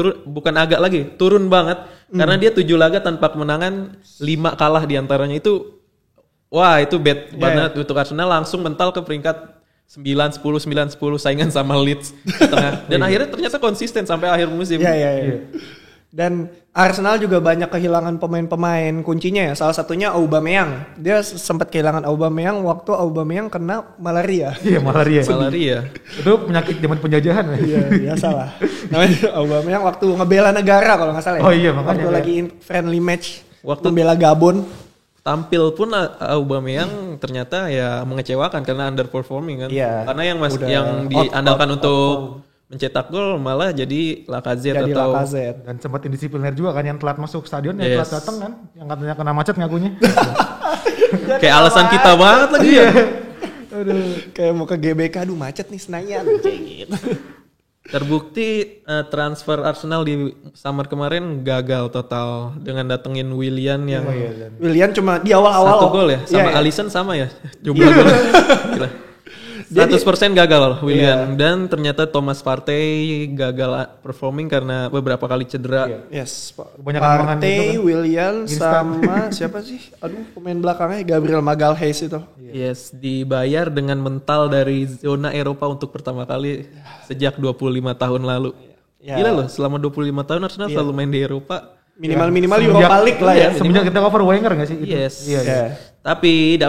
[SPEAKER 2] turun banget karena dia 7 laga tanpa kemenangan, 5 kalah diantaranya itu bad banget untuk Arsenal, langsung mental ke peringkat 9, 10 saingan sama Leeds di tengah. Dan akhirnya ternyata konsisten sampai akhir musim.
[SPEAKER 1] Iya. Dan Arsenal juga banyak kehilangan pemain-pemain kuncinya ya. Salah satunya Aubameyang. Dia sempat kehilangan Aubameyang waktu Aubameyang kena malaria.
[SPEAKER 3] Iya, malaria. Itu penyakit zaman penjajahan.
[SPEAKER 1] Iya, biasalah. Namanya Aubameyang waktu ngebela negara kalau nggak salah ya.
[SPEAKER 3] Oh iya, makanya.
[SPEAKER 1] Waktu lagi friendly match waktu membela Gabon.
[SPEAKER 2] Tampil pun Aubameyang ternyata ya mengecewakan karena underperforming kan.
[SPEAKER 1] Iya,
[SPEAKER 2] karena yang diandalkan untuk mencetak gol malah jadi Lacazette.
[SPEAKER 3] Dan sempat indisipliner juga kan, yang telat masuk stadion, yang telat datang kan, yang katanya kena macet ngakunya.
[SPEAKER 2] Kayak alasan kita banget lagi ya.
[SPEAKER 1] Aduh, kayak mau ke GBK, aduh macet nih Senayan gitu.
[SPEAKER 2] Terbukti transfer Arsenal di summer kemarin gagal total dengan datengin Willian yang
[SPEAKER 1] Willian cuma di awal-awal
[SPEAKER 2] 1 gol ya, sama Alisson sama ya jumlah gol. 100% gagal Willian dan ternyata Thomas Partey gagal performing karena beberapa kali cedera.
[SPEAKER 1] Partey, Willian sama siapa sih? Aduh, pemain belakangnya Gabriel Magalhaes itu.
[SPEAKER 2] Yes, dibayar dengan mental dari zona Eropa untuk pertama kali sejak 25 tahun lalu. Gila loh, selama 25 tahun Arsenal selalu main di Eropa.
[SPEAKER 1] Minimal Europa League lah ya.
[SPEAKER 3] Semenjak kita cover Wenger gak sih?
[SPEAKER 2] Yes. Tapi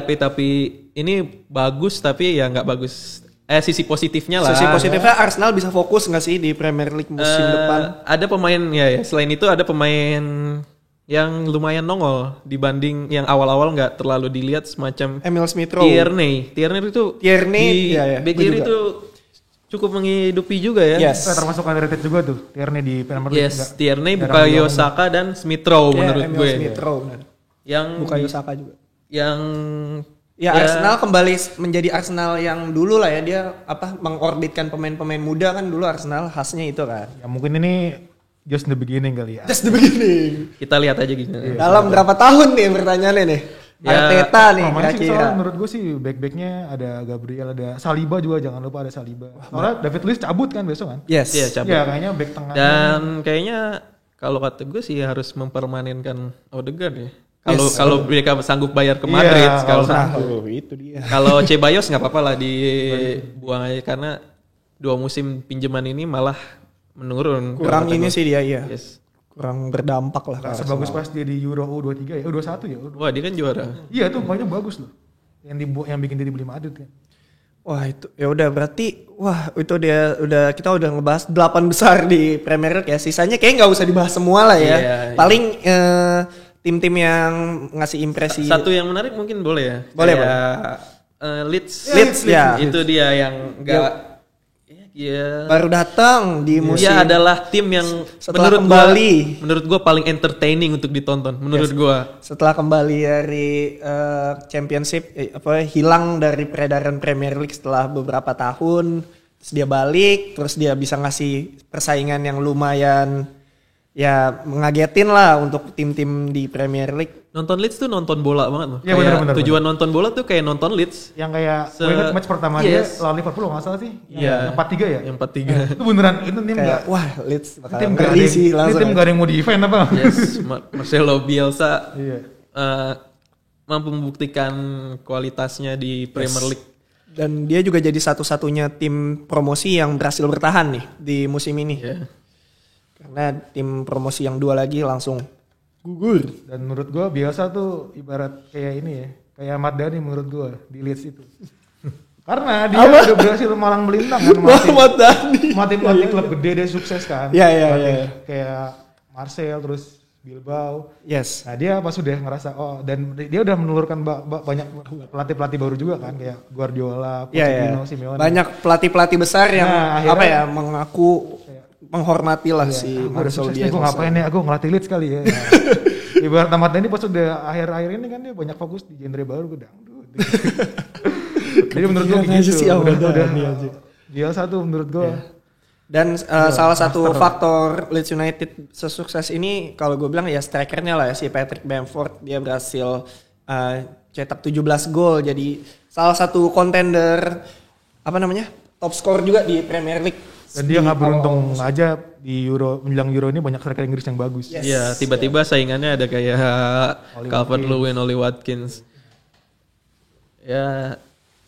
[SPEAKER 2] ini bagus tapi ya nggak bagus. Sisi positifnya lah.
[SPEAKER 1] Sisi positifnya Arsenal bisa fokus nggak sih di Premier League musim depan?
[SPEAKER 2] Ada pemain ya. Selain itu ada pemain yang lumayan nongol dibanding yang awal-awal nggak terlalu dilihat, semacam
[SPEAKER 1] Emil Smith Rowe.
[SPEAKER 2] Tierney bek kiri itu cukup menghidupi juga ya.
[SPEAKER 3] Yes. Termasuk underrated juga tuh Tierney di Premier League.
[SPEAKER 2] Yes, Tierney, Bukayo Saka dan Smith Rowe menurut gue.
[SPEAKER 1] Smith Rowe benar.
[SPEAKER 2] Yang
[SPEAKER 1] Bukayo Saka juga.
[SPEAKER 2] Arsenal
[SPEAKER 1] kembali menjadi Arsenal yang dulu lah ya, dia mengorbitkan pemain-pemain muda kan, dulu Arsenal khasnya itu kan.
[SPEAKER 3] Ya mungkin ini just the beginning kali ya.
[SPEAKER 1] Just the beginning.
[SPEAKER 2] Kita lihat aja gimana.
[SPEAKER 1] Dalam berapa tahun nih pertanyaannya nih? Arteta nih kira-kira.
[SPEAKER 3] Menurut gue sih back-backnya ada Gabriel, ada Saliba juga, jangan lupa ada Saliba. Soalnya David Luiz cabut kan besok kan?
[SPEAKER 1] Yes.
[SPEAKER 2] Iya, cabut.
[SPEAKER 3] Ya kayaknya back tengah.
[SPEAKER 2] Dan kayaknya kalau kata gue sih harus mempermanenkan Odegaard ya. Kalau mereka sanggup bayar ke Madrid,
[SPEAKER 1] itu dia.
[SPEAKER 2] Kalau Ceballos nggak apa-apa lah dibuang aja karena 2 musim pinjaman ini malah menurun.
[SPEAKER 1] Kurang ini sih dia iya. Yes. Kurang berdampak lah.
[SPEAKER 3] Gak sebagus pas dia di Euro U23 ya, U21 ya.
[SPEAKER 2] Wah dia kan juara.
[SPEAKER 3] Iya tuh pokoknya bagus loh. Yang bikin dia dibeli Madrid kan.
[SPEAKER 1] Wah itu ya udah berarti itu kita udah ngebahas 8 besar di Premier League ya. Sisanya kayak nggak usah dibahas semua lah ya. Iya. Paling tim-tim yang ngasih impresi.
[SPEAKER 2] Satu yang menarik mungkin boleh ya.
[SPEAKER 1] Boleh
[SPEAKER 2] ya. Leeds
[SPEAKER 1] ya.
[SPEAKER 2] Itu dia yang nggak. Ya.
[SPEAKER 1] Baru datang di musim.
[SPEAKER 2] Dia adalah tim yang menurut gua paling entertaining untuk ditonton. Menurut gua.
[SPEAKER 1] Setelah kembali dari Championship, hilang dari peredaran Premier League setelah beberapa tahun, terus dia balik, terus dia bisa ngasih persaingan yang lumayan ya mengagetin lah untuk tim-tim di Premier League.
[SPEAKER 2] Nonton Leeds tuh nonton bola banget loh.
[SPEAKER 3] Ya, bener.
[SPEAKER 2] Tujuan nonton bola tuh kayak nonton Leeds.
[SPEAKER 3] Yang kayak gue ingat match pertama dia lawan Liverpool nggak salah sih.
[SPEAKER 2] Iya.
[SPEAKER 3] 4-3 ya?
[SPEAKER 2] Yang 4-3.
[SPEAKER 3] Itu beneran itu tim
[SPEAKER 1] kayak wah Leeds bakal
[SPEAKER 3] tim
[SPEAKER 1] ngeri sih langsung.
[SPEAKER 3] Ini tim gak ada yang mau defend apa?
[SPEAKER 2] Yes, Marcelo Bielsa mampu membuktikan kualitasnya di Premier League.
[SPEAKER 1] Dan dia juga jadi satu-satunya tim promosi yang berhasil bertahan nih di musim ini.
[SPEAKER 2] Yeah.
[SPEAKER 1] Karena tim promosi yang 2 lagi langsung gugur.
[SPEAKER 3] Dan menurut gue Bielsa tuh ibarat kayak ini ya, kayak Ahmad Dhani menurut gue di Leeds itu. Karena dia udah berhasil malang melintang kan. Mati klub gede dia sukses kan.
[SPEAKER 1] Iya.
[SPEAKER 3] Kayak Marseille terus Bilbao.
[SPEAKER 1] Yes.
[SPEAKER 3] Nah dia pas sudah ngerasa dan dia udah menelurkan banyak pelatih-pelatih baru juga kan kayak Guardiola, Pochettino, Simeone.
[SPEAKER 1] Banyak pelatih-pelatih besar yang mengaku menghormati lah si Marcelo Bielsa.
[SPEAKER 3] Gue ngapain ya? Gue ngelatih Leeds kali ya. Ibarat Ahmad Dhani pas udah akhir-akhir ini kan dia banyak fokus di genre baru gue dangdut. Jadi menurut gue gitu. Udah Bielsa tuh menurut gue.
[SPEAKER 1] Dan salah satu faktor Leeds United sesukses ini kalau gue bilang ya strikernya lah ya si Patrick Bamford. Dia berhasil cetak 17 gol jadi salah satu contender top score juga di Premier League.
[SPEAKER 3] Dan dia nggak beruntung aja di menjelang Euro ini banyak striker Inggris yang bagus.
[SPEAKER 2] Iya, tiba-tiba saingannya ada kayak Calvert-Lewin, Oli Watkins. Ya,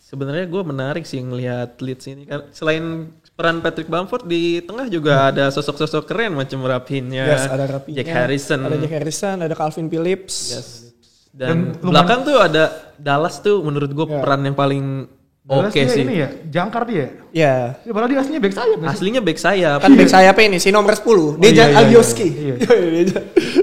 [SPEAKER 2] sebenarnya gue menarik sih ngelihat Leeds ini kan. Selain peran Patrick Bamford di tengah juga ada sosok-sosok keren macam Raphinha,
[SPEAKER 1] ada
[SPEAKER 2] Jack Harrison,
[SPEAKER 1] ada Calvin Phillips.
[SPEAKER 2] Yes. Dan belakang tuh ada Dallas tuh menurut gue peran yang paling oke sih.
[SPEAKER 3] Ini ya, jangkar dia.
[SPEAKER 1] Iya.
[SPEAKER 3] Ya, padahal dia aslinya back sayap.
[SPEAKER 2] Aslinya back sayap.
[SPEAKER 1] Kan back sayap ini si nomor 10. Dejan Alioski.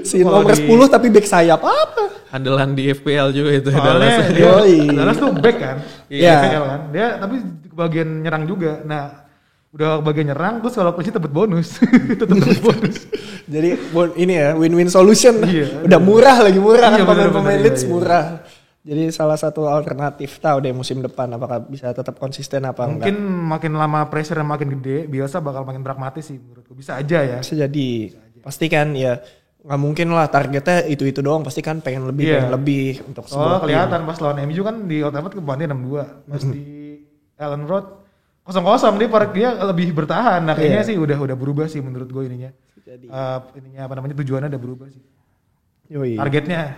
[SPEAKER 1] Si nomor 10 tapi back sayap apa?
[SPEAKER 2] Andalan di FPL juga itu
[SPEAKER 3] Dallas. Dallas tuh back kan. Iya. FPL kan. Dia tapi bagian nyerang juga. Nah, udah bagian nyerang terus kalau kunci dapat bonus. Tetap bonus.
[SPEAKER 1] Jadi ini ya win-win solution. Udah murah kan pemain Leeds murah. Jadi salah satu alternatif tahu deh musim depan apakah bisa tetap konsisten apa enggak.
[SPEAKER 3] Mungkin makin lama pressure yang makin gede, Bielsa bakal makin pragmatis sih menurutku. Bisa aja ya.
[SPEAKER 1] Bisa jadi. Pasti kan ya nggak mungkin lah targetnya itu doang. Pasti kan pengen lebih untuk sebuah
[SPEAKER 3] kelihatan pas lawan MU kan di Old Trafford kebantai 6-2. Pas di Ellen Road 0-0 dia lebih bertahan. Nah kayaknya sih udah berubah sih menurut gue ininya. Jadi tujuannya udah berubah sih. Targetnya.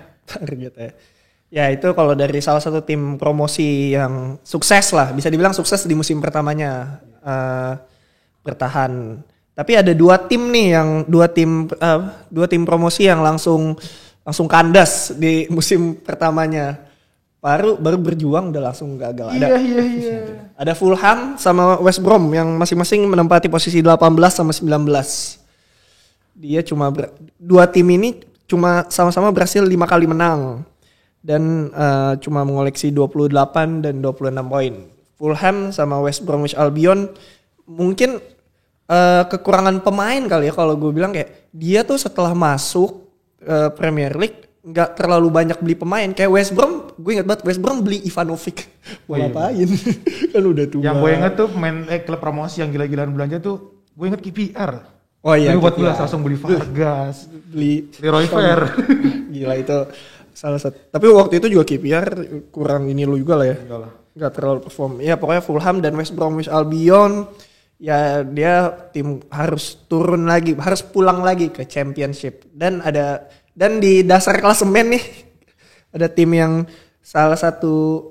[SPEAKER 1] Ya itu kalau dari salah satu tim promosi yang sukses lah, bisa dibilang sukses di musim pertamanya bertahan. Tapi ada dua tim promosi yang langsung kandas di musim pertamanya. Baru berjuang udah langsung gagal.
[SPEAKER 3] Iya.
[SPEAKER 1] Ada Fulham sama West Brom yang masing-masing menempati posisi 18 sama 19. Dia dua tim ini cuma sama-sama berhasil 5 kali menang. Dan cuma mengoleksi 28 dan 26 poin. Fulham sama West Bromwich Albion mungkin kekurangan pemain kali ya kalau gue bilang kayak dia tuh setelah masuk Premier League nggak terlalu banyak beli pemain. Kayak West Brom, gue ingat banget West Brom beli Ivanovic. Ngapain? Kan udah tua.
[SPEAKER 3] Yang gue inget tuh pemain klub promosi yang gila-gilaan belanja tuh gue inget KPR.
[SPEAKER 1] Oh iya.
[SPEAKER 3] 2014 langsung beli Vargas, beli Leroy Fer.
[SPEAKER 1] Gila itu. Salah satu. Tapi waktu itu juga KPR kurang ini lu juga lah ya. Enggak terlalu perform. Ya pokoknya Fulham dan West Bromwich Albion ya dia tim harus turun lagi, harus pulang lagi ke Championship. Dan di dasar klasemen nih ada tim yang salah satu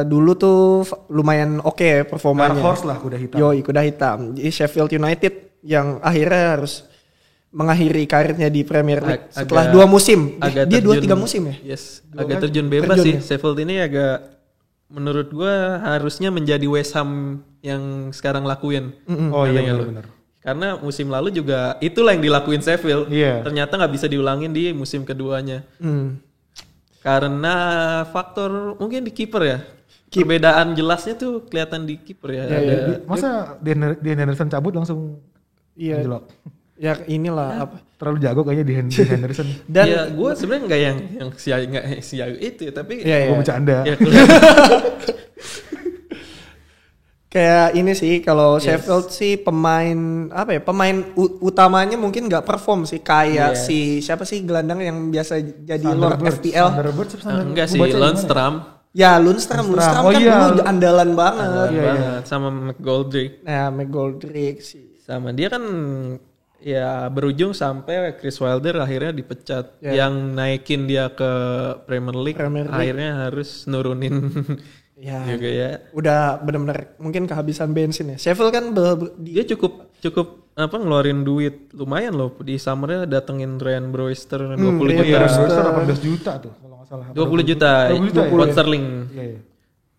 [SPEAKER 1] dulu tuh lumayan oke performanya.
[SPEAKER 3] Dark Horse lah, kuda hitam.
[SPEAKER 1] Yoi, kuda hitam. Jadi Sheffield United yang akhirnya harus mengakhiri karirnya di Premier League setelah 2 musim. Dia 2-3 musim ya?
[SPEAKER 2] Yes, agak terjun bebas sih. Ya? Sheffield ini agak menurut gua harusnya menjadi West Ham yang sekarang lakuin.
[SPEAKER 3] Oh iya benar.
[SPEAKER 2] Karena musim lalu juga itulah yang dilakuin Sheffield.
[SPEAKER 3] Yeah.
[SPEAKER 2] Ternyata nggak bisa diulangin di musim keduanya. Karena faktor mungkin di kiper ya. Perbedaan jelasnya tuh kelihatan di kiper ya.
[SPEAKER 3] Masa Dean Henderson cabut langsung anjlok?
[SPEAKER 1] Ya inilah apa?
[SPEAKER 3] Terlalu jago kayaknya Dean Henderson.
[SPEAKER 2] Dan ya gue sebenarnya nggak yang siaga itu ya, tapi
[SPEAKER 3] gue bercanda.
[SPEAKER 2] Ya,
[SPEAKER 1] kayak ini sih kalau Sheffield sih pemain utamanya mungkin nggak perform sih kayak si siapa sih gelandang yang biasa jadi Lord FPL.
[SPEAKER 2] Enggak sih, Lundstram.
[SPEAKER 1] Ya Lundstram kan dulu andalan banget.
[SPEAKER 2] Sama McGoldrick.
[SPEAKER 1] Nah McGoldrick sih.
[SPEAKER 2] Sama dia kan ya berujung sampai Chris Wilder akhirnya dipecat. Yang naikin dia ke Premier League. Akhirnya harus nurunin.
[SPEAKER 1] Ya,
[SPEAKER 2] juga ya.
[SPEAKER 1] Udah benar-benar mungkin kehabisan bensin ya. Sheffield kan
[SPEAKER 2] dia cukup ngeluarin duit lumayan loh di summernya datengin Ryan Brewster 20 juta.
[SPEAKER 3] Brewster 18 juta tuh kalau nggak salah.
[SPEAKER 2] 20 juta pound sterling.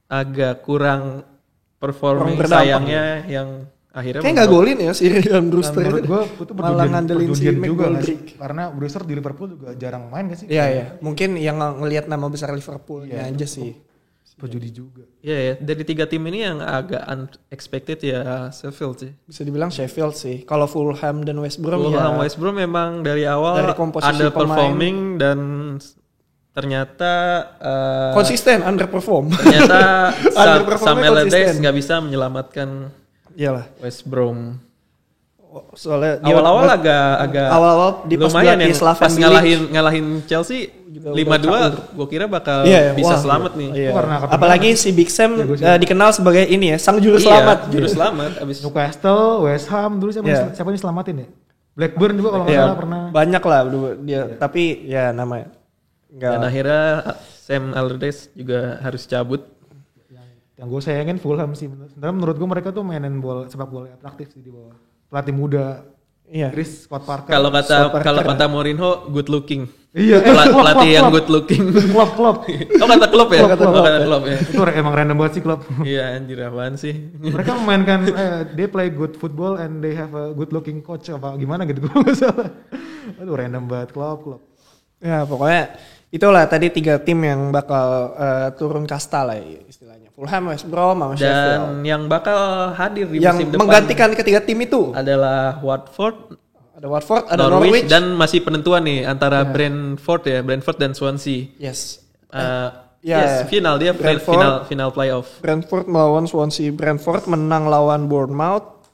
[SPEAKER 2] Agak kurang performing sayangnya yang akhirnya
[SPEAKER 1] kayak nggak golin ya si Ryan Brewster.
[SPEAKER 3] Menurut gue itu
[SPEAKER 1] malah ngandelin si
[SPEAKER 3] McGoldrick. Karena Brewster di Liverpool juga jarang main gak sih?
[SPEAKER 1] Iya. Mungkin yang ngelihat nama besar Liverpoolnya aja sih.
[SPEAKER 3] Pejudi juga.
[SPEAKER 2] Iya, dari 3 tim ini yang agak unexpected ya Sheffield sih.
[SPEAKER 1] Bisa dibilang Sheffield sih. Kalau Fulham dan West Brom
[SPEAKER 2] West Brom memang dari awal underperforming dan ternyata
[SPEAKER 1] konsisten underperform.
[SPEAKER 2] Ternyata Sam Allardyce nggak bisa menyelamatkan West Brom. Soalnya awal-awal agak
[SPEAKER 1] di
[SPEAKER 2] lumayan yang pas ngalahin Chelsea 5-2 gue kira bakal bisa selamat nih.
[SPEAKER 1] Apalagi si Big Sam dikenal sebagai ini ya, sang juru selamat.
[SPEAKER 2] Juru selamat abis
[SPEAKER 3] Newcastle, West Ham dulu siapa yang selamatin ya? Blackburn juga kalau nggak salah pernah.
[SPEAKER 1] Banyak lah dia, tapi ya namanya.
[SPEAKER 2] Dan akhirnya Sam Allardyce juga harus cabut.
[SPEAKER 3] Yang gue sayangin Fulham sih. Sebenarnya menurut gue mereka tuh mainin sepak bola atraktif sih di bawah. Pelatih muda, Chris Scott Parker.
[SPEAKER 2] Kalau kata Mourinho, good looking.
[SPEAKER 3] Iya.
[SPEAKER 2] Pelatih yang good looking.
[SPEAKER 3] Klub.
[SPEAKER 2] Oh kata klub ya. Kata klub ya.
[SPEAKER 3] Itu emang random banget sih klub.
[SPEAKER 2] Iya anjir apaan sih.
[SPEAKER 3] Mereka memainkan they play good football and they have a good looking coach apa gimana gitu gue nggak salah. Aduh random banget klub.
[SPEAKER 1] Ya pokoknya itulah tadi 3 tim yang bakal turun kasta lah istilahnya. Fulham, West Brom, sama Sheffield.
[SPEAKER 2] Dan yang bakal hadir di
[SPEAKER 1] yang
[SPEAKER 2] musim depan.
[SPEAKER 1] Yang menggantikan ketiga tim itu
[SPEAKER 2] adalah Watford,
[SPEAKER 1] ada Norwich.
[SPEAKER 2] Dan masih penentuan nih antara Brentford dan Swansea.
[SPEAKER 1] Yes.
[SPEAKER 2] Final final playoff.
[SPEAKER 1] Brentford melawan Swansea. Brentford menang lawan Bournemouth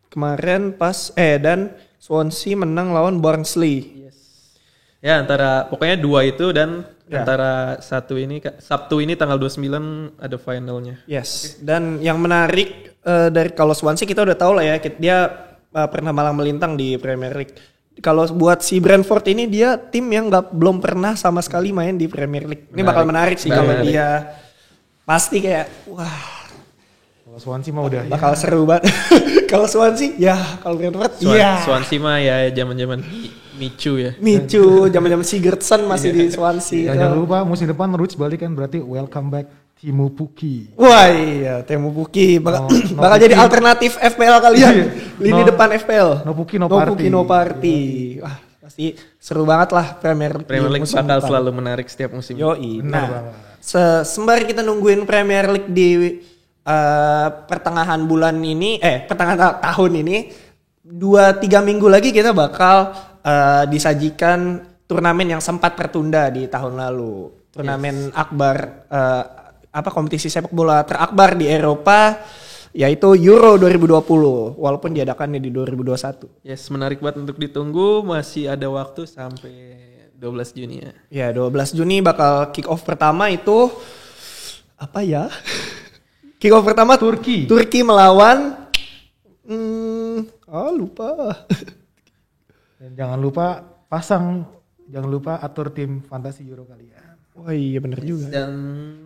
[SPEAKER 1] kemarin dan Swansea menang lawan Barnsley.
[SPEAKER 2] Yes. Ya antara pokoknya 2 itu dan antara Sabtu ini tanggal 29 ada finalnya.
[SPEAKER 1] Yes. Dan yang menarik dari kalau Swansea kita udah tahu lah ya, dia pernah malang melintang di Premier League. Kalau buat si Brentford ini dia tim yang belum pernah sama sekali main di Premier League. Ini bakal menarik sih kalau dia pasti kayak wah.
[SPEAKER 3] Kalau Swansea mah udah
[SPEAKER 1] bakal seru banget. Kalau Swansea kalau Brentford
[SPEAKER 2] Swansea mah ya zaman-zaman Michu,
[SPEAKER 1] zaman-zaman Sigurdsson masih di Swansea.
[SPEAKER 3] Jangan lupa musim depan Norwich balik kan berarti welcome back Teemu Pukki.
[SPEAKER 1] Wah iya, Teemu Pukki bakal jadi alternatif FPL kalian. Lini depan FPL.
[SPEAKER 3] No Pukki no party.
[SPEAKER 1] Wah, pasti seru banget lah Premier
[SPEAKER 2] League bakal selalu menarik setiap musim.
[SPEAKER 1] Sembari kita nungguin Premier League di pertengahan tahun ini 2-3 minggu lagi kita bakal disajikan turnamen yang sempat tertunda di tahun lalu. Turnamen akbar kompetisi sepak bola terakbar di Eropa yaitu Euro 2020 walaupun diadakannya di 2021.
[SPEAKER 2] Yes, menarik banget untuk ditunggu, masih ada waktu sampai 12 Juni ya.
[SPEAKER 1] Ya, 12 Juni bakal kick off pertama itu apa ya? Kick off pertama Turki melawan lupa.
[SPEAKER 3] Dan jangan lupa atur tim fantasi Euro kalian.
[SPEAKER 1] Oh iya bener juga.
[SPEAKER 2] Dan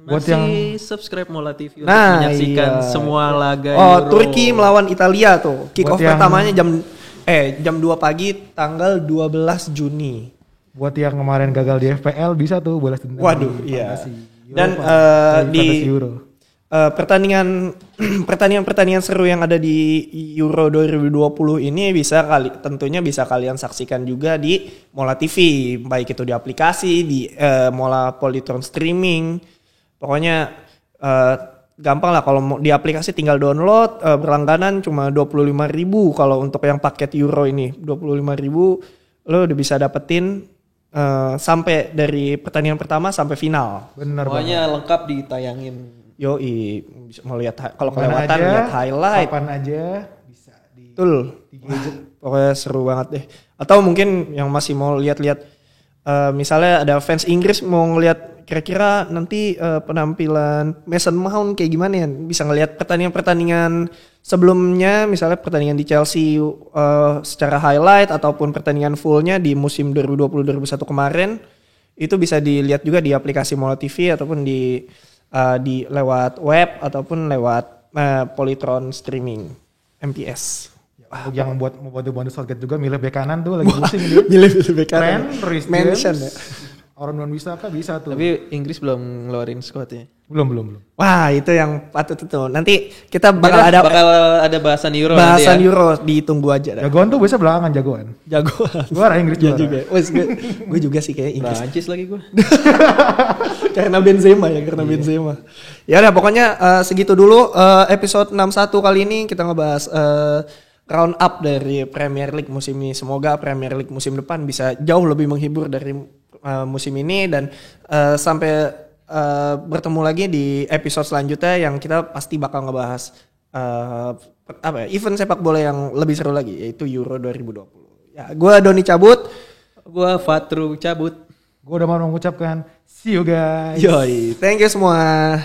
[SPEAKER 3] buat
[SPEAKER 2] masih
[SPEAKER 3] yang
[SPEAKER 2] subscribe Mola TV untuk menyaksikan semua laga Euro.
[SPEAKER 1] Turki melawan Italia tuh. Kick off
[SPEAKER 3] yang,
[SPEAKER 1] pertamanya jam 2 pagi tanggal 12 Juni.
[SPEAKER 3] Buat yang kemarin gagal di FPL bisa tuh balas dendam.
[SPEAKER 1] Waduh, iya. Dan di Euro. Pertandingan seru yang ada di Euro 2020 ini tentunya bisa kalian saksikan juga di Mola TV, baik itu di aplikasi, di Mola Polytron streaming. Pokoknya gampang lah, kalau di aplikasi tinggal download, berlangganan cuma 25.000. Kalau untuk yang paket Euro ini 25.000 lo udah bisa dapetin sampai dari pertandingan pertama sampai final.
[SPEAKER 3] Bener
[SPEAKER 2] pokoknya
[SPEAKER 3] banget.
[SPEAKER 2] Lengkap ditayangin.
[SPEAKER 1] Yoi, mau lihat kalau kelewatan lihat highlight.
[SPEAKER 3] Kapan aja bisa di.
[SPEAKER 1] Betul. Pokoknya seru banget deh. Atau mungkin yang masih mau lihat-lihat, misalnya ada fans Inggris mau ngelihat kira-kira nanti penampilan Mason Mount kayak gimana ya? Bisa ngelihat pertandingan sebelumnya, misalnya pertandingan di Chelsea secara highlight ataupun pertandingan fullnya di musim 2020-2021 kemarin. Itu bisa dilihat juga di aplikasi Mola TV ataupun di lewat web ataupun lewat Polytron streaming MPS.
[SPEAKER 3] Yang buat bantu Southgate juga milih bek kanan tuh lagi pusing dia.
[SPEAKER 1] Milih bek kanan.
[SPEAKER 3] Reece
[SPEAKER 1] Mention
[SPEAKER 3] James. Orang non bisa tuh.
[SPEAKER 2] Tapi Inggris belum ngeluarin squadnya.
[SPEAKER 3] Belum.
[SPEAKER 1] Wah, itu yang patut itu. Nanti kita bakal ada
[SPEAKER 2] bahasan Euro.
[SPEAKER 1] Bahasan Euro, ditunggu aja.
[SPEAKER 3] Jagoan tuh biasa belakangan jagoan. Juara Inggris juara.
[SPEAKER 1] Juga. Gue juga sih kayak Inggris.
[SPEAKER 2] Prancis lagi gue.
[SPEAKER 1] Karena Benzema. Ya udah, pokoknya segitu dulu episode 61 kali ini kita ngebahas round up dari Premier League musim ini. Semoga Premier League musim depan bisa jauh lebih menghibur dari musim ini, dan sampai bertemu lagi di episode selanjutnya yang kita pasti bakal ngebahas event sepak bola yang lebih seru lagi, yaitu Euro 2020. Ya, gue Doni cabut,
[SPEAKER 2] gue Fatru cabut,
[SPEAKER 3] gue udah mau mengucapkan see you guys.
[SPEAKER 1] Yoi, thank you semua.